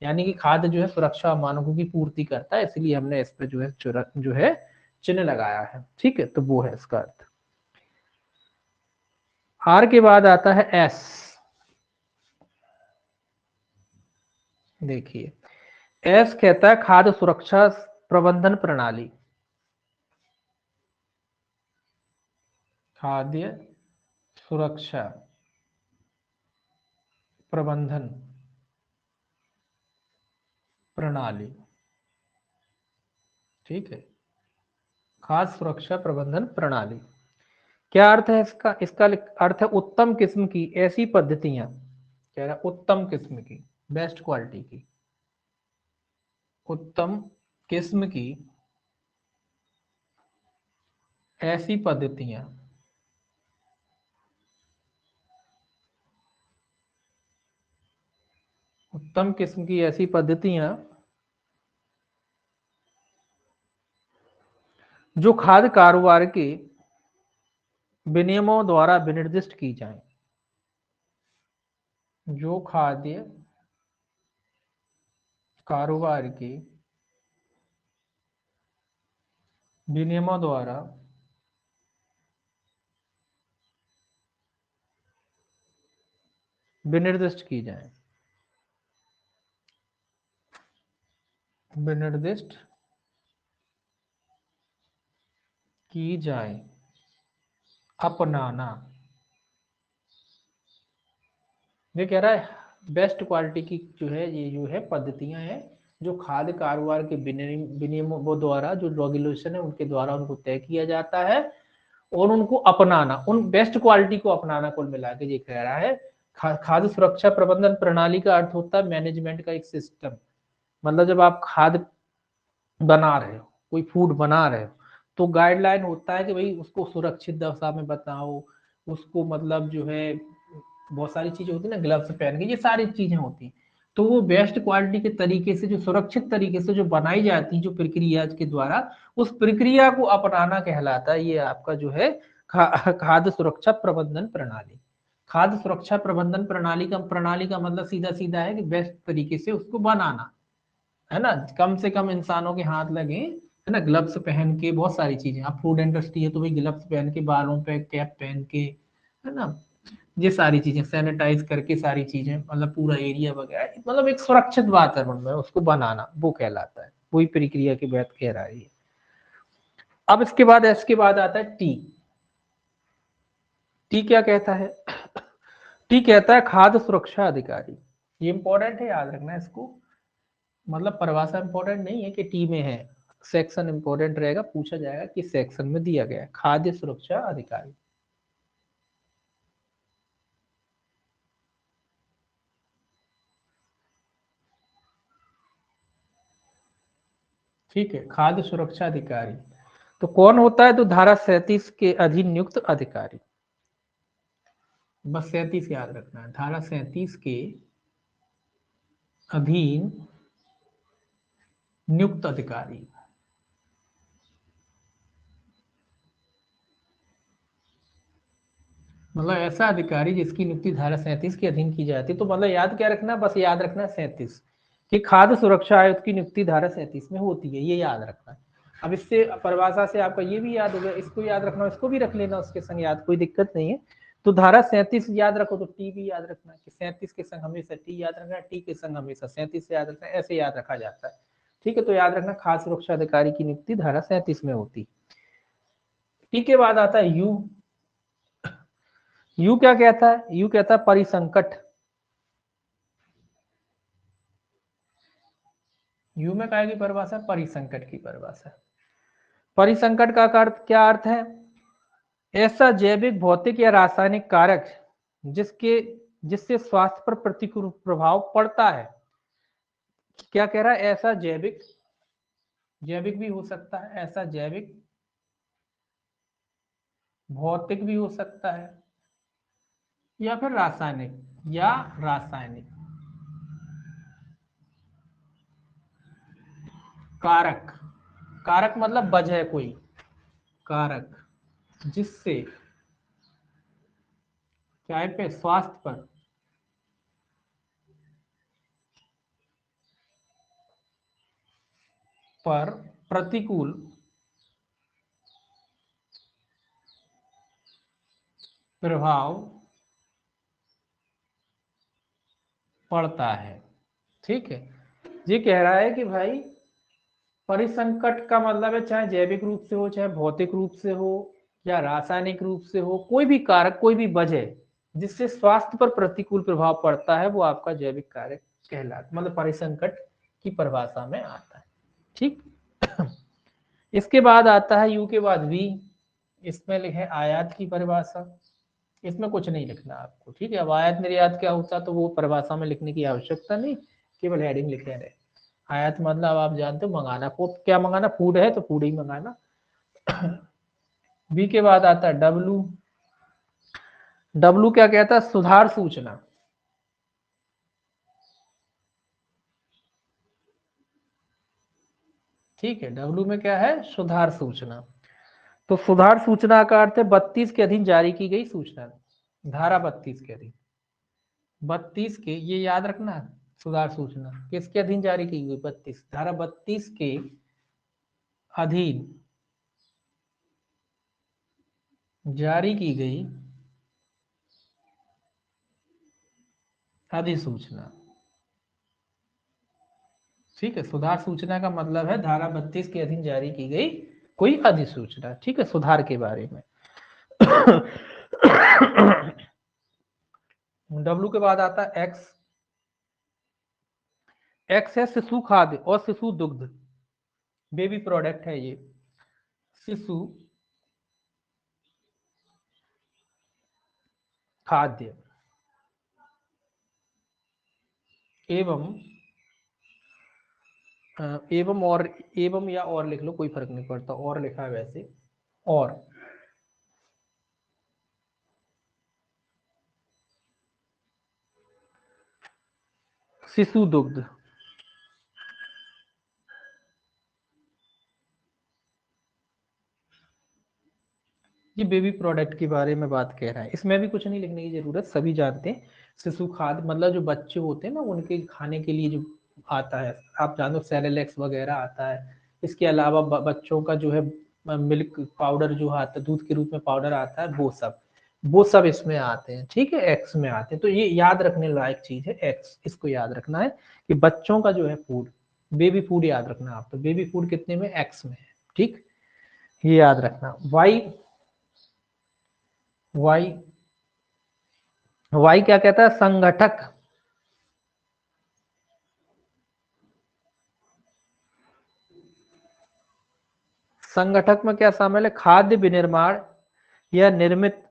यानी कि खाद्य जो है सुरक्षा मानकों की पूर्ति करता है, इसलिए हमने इस पे जो है चिन्ह लगाया है। ठीक है, तो वो है इसका अर्थ। आर के बाद आता है एस। देखिए, एस कहता है खाद्य सुरक्षा प्रबंधन प्रणाली, खाद्य सुरक्षा प्रबंधन प्रणाली। ठीक है, खाद्य सुरक्षा प्रबंधन प्रणाली, क्या अर्थ है इसका? इसका अर्थ है उत्तम किस्म की ऐसी पद्धतियां, क्या है, उत्तम किस्म की, बेस्ट क्वालिटी की, उत्तम किस्म की ऐसी पद्धतियां, उत्तम किस्म की ऐसी पद्धतियां जो खाद्य कारोबार के विनियमों द्वारा विनिर्दिष्ट की जाए, जो खाद्य कारोबार के विनियमों द्वारा विनिर्दिष्ट की जाए, विनिर्दिष्ट की जाए, अपनाना। ये कह रहा है बेस्ट क्वालिटी की जो है, ये जो है पद्धतियां हैं जो खाद्य कारोबार के विनियमों द्वारा, जो रेगुलेशन है उनके द्वारा उनको तय किया जाता है, और उनको अपनाना, उन बेस्ट क्वालिटी को अपनाना, कुल मिला के ये कह रहा है। खाद्य सुरक्षा प्रबंधन प्रणाली का अर्थ होता है मैनेजमेंट का एक सिस्टम। मतलब जब आप खाद्य बना रहे हो, कोई फूड बना रहे हो, तो गाइडलाइन होता है कि भाई उसको सुरक्षित दशा में बताओ, उसको मतलब जो है बहुत सारी चीजें होती है ना, ग्लव्स पहन के, ये सारी चीजें होती हैं। तो वो बेस्ट क्वालिटी के तरीके से, जो सुरक्षित तरीके से जो बनाई जाती है, जो प्रक्रिया के द्वारा, उस प्रक्रिया को अपनाना कहलाता है, ये आपका जो है खाद्य सुरक्षा प्रबंधन प्रणाली। खाद्य सुरक्षा प्रबंधन प्रणाली का मतलब सीधा सीधा है कि बेस्ट तरीके से उसको बनाना, है ना, कम से कम इंसानों के हाथ लगे, है ना, ग्लव्स पहन के, बहुत सारी चीजें, आप फूड इंडस्ट्री है तो भाई ग्लव्स पहन के, बालों पे कैप पहन के, है ना, ये सारी चीजें सैनिटाइज करके, सारी चीजें, मतलब पूरा एरिया वगैरह, मतलब एक सुरक्षित वातावरण में उसको बनाना, वो कहलाता है, वही प्रक्रिया की बात कह रहा है ये। अब इसके बाद, इसके बाद आता है टी। टी क्या कहता है? टी कहता है खाद्य सुरक्षा अधिकारी। ये इंपॉर्टेंट है, याद रखना है इसको, मतलब परिभाषा इंपॉर्टेंट नहीं है कि टी में है, सेक्शन इंपॉर्टेंट रहेगा, पूछा जाएगा किस सेक्शन में दिया गया है, खाद्य सुरक्षा अधिकारी। ठीक है, खाद्य सुरक्षा अधिकारी तो कौन होता है? तो धारा 37 के अधीन नियुक्त अधिकारी, बस 37 याद रखना है, धारा 37 के अधीन नियुक्त अधिकारी। मतलब ऐसा अधिकारी जिसकी नियुक्ति धारा 37 के अधीन की जाती है। तो मतलब याद क्या रखना, बस याद रखना 37 कि खाद्य सुरक्षा आयुक्त की नियुक्ति धारा 37 में होती है, ये याद रखना है। अब इससे परिभाषा से आपका ये भी याद हो गया, इसको याद रखना, इसको भी रख लेना उसके संग याद, कोई दिक्कत नहीं है। तो धारा 37 याद रखो तो टी भी याद रखना कि 37 के संग हमेशा टी याद रखना, टी के संग हमेशा 37 याद रखना, ऐसे याद रखा जाता है। ठीक है, तो याद रखना खाद्य सुरक्षा अधिकारी की नियुक्ति धारा 37 में होती। टी के बाद आता है यू। यू क्या कहता है, यू कहता है परिसंकट। यू में काय की परिभाषा, परिसंकट की परिभाषा। परिसंकट का क्या अर्थ है, ऐसा जैविक भौतिक या रासायनिक कारक जिसके जिससे स्वास्थ्य पर प्रतिकूल प्रभाव पड़ता है। क्या कह रहा है, ऐसा जैविक, जैविक भी हो सकता है, ऐसा जैविक भौतिक भी हो सकता है, या फिर रासायनिक, या रासायनिक कारक। कारक मतलब वजह, कोई कारक जिससे क्या पे स्वास्थ्य पर प्रतिकूल प्रभाव पड़ता है। ठीक है, ये कह रहा है कि भाई परिसंकट का मतलब है चाहे जैविक रूप से हो, चाहे भौतिक रूप से हो, या रासायनिक रूप से हो, कोई भी कारक, कोई भी वजह जिससे स्वास्थ्य पर प्रतिकूल प्रभाव पड़ता है, वो आपका जैविक कारक कहलाता, मतलब परिसंकट की परिभाषा में आता है। ठीक। इसके बाद आता है यू के बाद वी। इसमें लिखे आयात की परिभाषा। इसमें कुछ नहीं लिखना आपको, ठीक है। अब आयात निर्यात क्या होता तो वो परिभाषा में लिखने की आवश्यकता नहीं, केवल हेडिंग लिखे रहे। आयात मतलब आप जानते हो मंगाना, क्या मंगाना, फूड है तो फूड ही मंगाना। बी के बाद आता है डब्लू। डब्लू क्या कहता है, सुधार सूचना। ठीक है, डब्लू में क्या है, सुधार सूचना। तो सुधार सूचना का अर्थ है 32 के अधीन जारी की गई सूचना, धारा 32 के अधीन, 32 के, ये याद रखना, सुधार सूचना किसके अधीन जारी की गई, 32, धारा 32 के अधीन जारी की गई अधिसूचना। ठीक है, सुधार सूचना का मतलब है धारा 32 के अधीन जारी की गई कोई अधिसूचना, ठीक है, सुधार के बारे में। डब्लू के बाद आता है एक्स। एक्स है शिशु खाद्य और शिशु दुग्ध, बेबी प्रोडक्ट है ये। शिशु खाद्य एवं एवं और, एवं या और लिख लो, कोई फर्क नहीं पड़ता, और लिखा है वैसे, और शिशु दुग्ध, ये बेबी प्रोडक्ट के बारे में बात कह रहा है। इसमें भी कुछ नहीं लिखने की जरूरत, सभी जानते हैं। शिशु खाद्य मतलब जो बच्चे होते हैं ना, उनके खाने के लिए जो आता है, आप जानते हो सेरेलेक्स वगैरह आता है। इसके अलावा बच्चों का जो है मिल्क पाउडर जो आता है, दूध के रूप में पाउडर आता है, वो सब इसमें आते हैं। ठीक है, एक्स में आते हैं। तो ये याद रखने लायक चीज है एक्स, इसको याद रखना है कि बच्चों का जो है फूड, बेबी फूड याद रखना आप, तो बेबी फूड कितने में, एक्स में है। ठीक, ये याद रखना। वाई, वाई, वाई क्या कहता है, संगठक। संगठक में क्या शामिल है, खाद्य विनिर्माण या निर्मित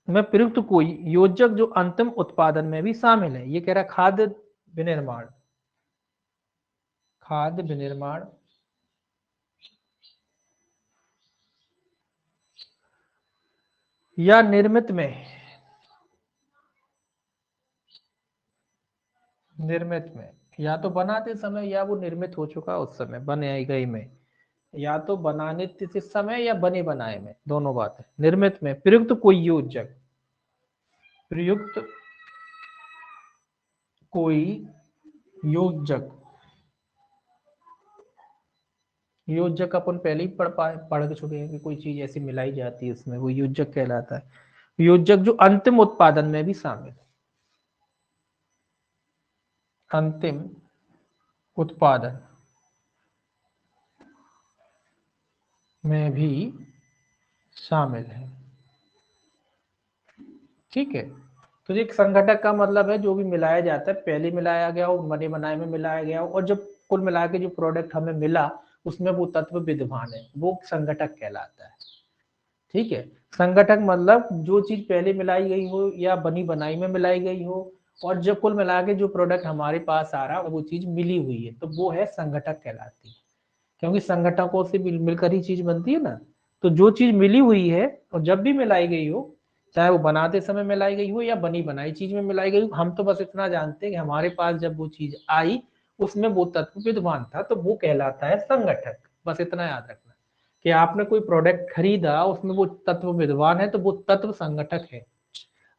में प्रयुक्त कोई योजक जो अंतिम उत्पादन में भी शामिल है। ये कह रहा है खाद्य विनिर्माण, खाद्य विनिर्माण या निर्मित में, निर्मित में या तो बनाते समय या वो निर्मित हो चुका उस समय, बने गई में, या तो बनाने के समय या बने बनाए में, दोनों बात है। निर्मित में प्रयुक्त कोई योजक, प्रयुक्त कोई योजक, योजक अपन पहले ही पढ़ के चुके हैं कि कोई चीज ऐसी मिलाई जाती है उसमें, वो योजक कहलाता है। योजक जो अंतिम उत्पादन में भी शामिल, अंतिम उत्पादन में भी शामिल है। ठीक है, तो एक संघटक का मतलब है जो भी मिलाया जाता है, पहले मिलाया गया हो, बने बनाए में मिलाया गया हो, और जब कुल मिला के जो प्रोडक्ट हमें मिला उसमें वो तत्व विद्यमान है, वो संघटक कहलाता है। ठीक है, संघटक मतलब जो चीज पहले मिलाई गई हो या बनी बनाई में मिलाई गई हो, और जब कुल मिला के जो प्रोडक्ट हमारे पास आ रहा है वो चीज मिली हुई है, तो वो है संघटक कहलाती है। क्योंकि संगठकों से मिलकर ही चीज बनती है ना। तो जो चीज मिली हुई है और जब भी मिलाई गई हो, चाहे वो बनाते समय मिलाई गई हो या बनी बनाई चीज में मिलाई गई हो, हम तो बस इतना जानते हैं कि हमारे पास जब वो चीज आई उसमें वो तत्व विद्यमान था, तो वो कहलाता है संगठक। बस इतना याद रखना कि आपने कोई प्रोडक्ट खरीदा, उसमें वो तत्व विद्यमान है, तो वो तत्व संगठक है।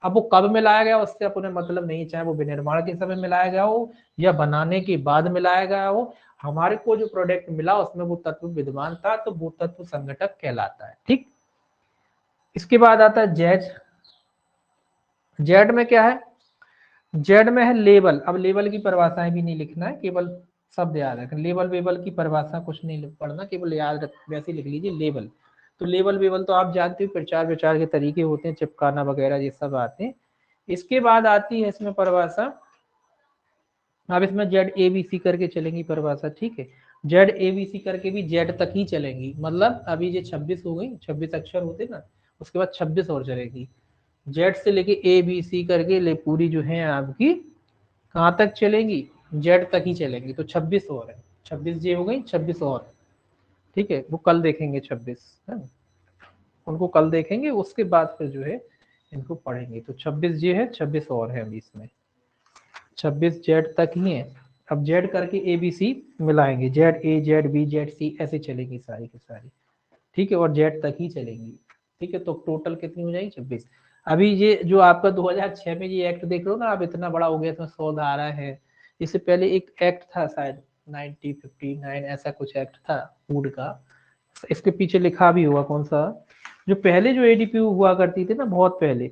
अब वो कब मिलाया गया उससे अपने मतलब नहीं, चाहे वो विनिर्माण के समय मिलाया गया हो या बनाने के बाद मिलाया गया हो, हमारे को जो प्रोडक्ट मिला उसमें वो तत्व विद्यमान था, तो वो तत्व संघटक कहलाता है। ठीक, इसके बाद आता है जेड। जेड में क्या है? जेड में है लेबल। अब लेबल की परिभाषाएं भी नहीं लिखना है, केवल शब्द याद रखें। लेबल वेबल की परिभाषा कुछ नहीं पढ़ना, केवल याद रख, वैसे लिख लीजिए लेबल। तो लेबल वेबल तो आप जानते हो, प्रचार विचार के तरीके होते हैं, चिपकाना वगैरह ये सब आते हैं। इसके बाद आती है इसमें परिभाषा, अब इसमें जेड ए बी सी करके चलेंगी परिभाषा। ठीक है, जेड ए बी सी करके भी जेड तक ही चलेंगी, मतलब अभी ये 26 हो गई, 26 अक्षर होते ना, उसके बाद 26 और चलेगी। जेड से लेके ए बी सी करके ले पूरी जो है आपकी कहाँ तक चलेंगी? जेड तक ही चलेंगी। तो 26 और है, 26 जे हो गई, 26 और। ठीक है, वो कल देखेंगे 26 है, उनको कल देखेंगे, उसके बाद फिर जो है इनको पढ़ेंगे। तो 26 जे है, 26 और है अभी इसमें, 26 जेड तक ही है। अब जेड करके ए बी सी मिलाएंगे, Z A Z B Z C ऐसे चलेगी सारी की सारी। ठीक है, और जेड तक ही चलेंगी। ठीक है, तो टोटल कितनी हो जाएगी? 26। अभी ये जो आपका 2006 में ये एक्ट देख लो ना, अब इतना बड़ा हो गया, इसमें 100 धारा है। इससे पहले एक एक्ट था शायद 1959 ऐसा कुछ एक्ट था फूड का, इसके पीछे लिखा भी हुआ कौन सा, जो पहले जो एडीपीयू हुआ करती थी ना, बहुत पहले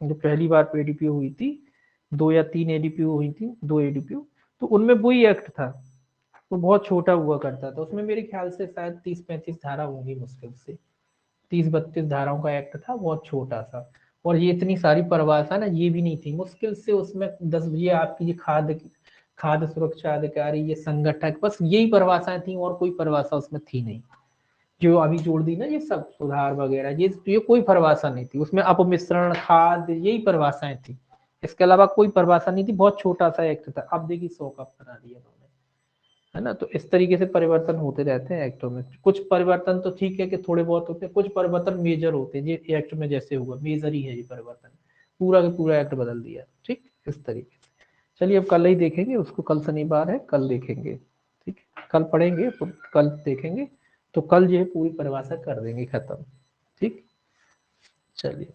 जो पहली बार एडीपीयू हुई थी, 2 या 3 एडीपीयू हुई थी, 2 एडीपीयू, तो उनमें वही एक्ट था। वो बहुत छोटा हुआ करता था, उसमें मेरे ख्याल से शायद 30-35 धारा होंगी मुश्किल से, 30-32 धाराओं का एक्ट था, बहुत छोटा सा। और ये इतनी सारी परिभाषा ना ये भी नहीं थी, मुश्किल से उसमें 10, ये आपकी ये खाद्य खाद्य सुरक्षा अधिकारी, ये संगठक, बस यही परिभाषाएं थी, और कोई परिभाषा उसमें थी नहीं। जो अभी जोड़ दी ना ये सब सुधार वगैरह, ये कोई परिभाषा नहीं थी उसमें, अपमिश्रण खाद्य यही परिभाषाएं थी, इसके अलावा कोई परिभाषा नहीं थी, बहुत छोटा सा एक्ट था। अब देखिए 100 का बना दिया उन्होंने, है ना। तो इस तरीके से परिवर्तन होते रहते हैं एक्टों में। कुछ परिवर्तन तो ठीक है कि थोड़े बहुत होते हैं, कुछ परिवर्तन मेजर होते हैं, ये एक्ट में जैसे हुआ मेजर ही है ये परिवर्तन, पूरा का पूरा एक्ट बदल दिया। ठीक, इस तरीके से। चलिए अब कल ही देखेंगे उसको, कल शनिवार है, कल देखेंगे। ठीक, कल पढ़ेंगे, कल देखेंगे, तो कल जो है पूरी परिभाषा कर देंगे खत्म। ठीक, चलिए।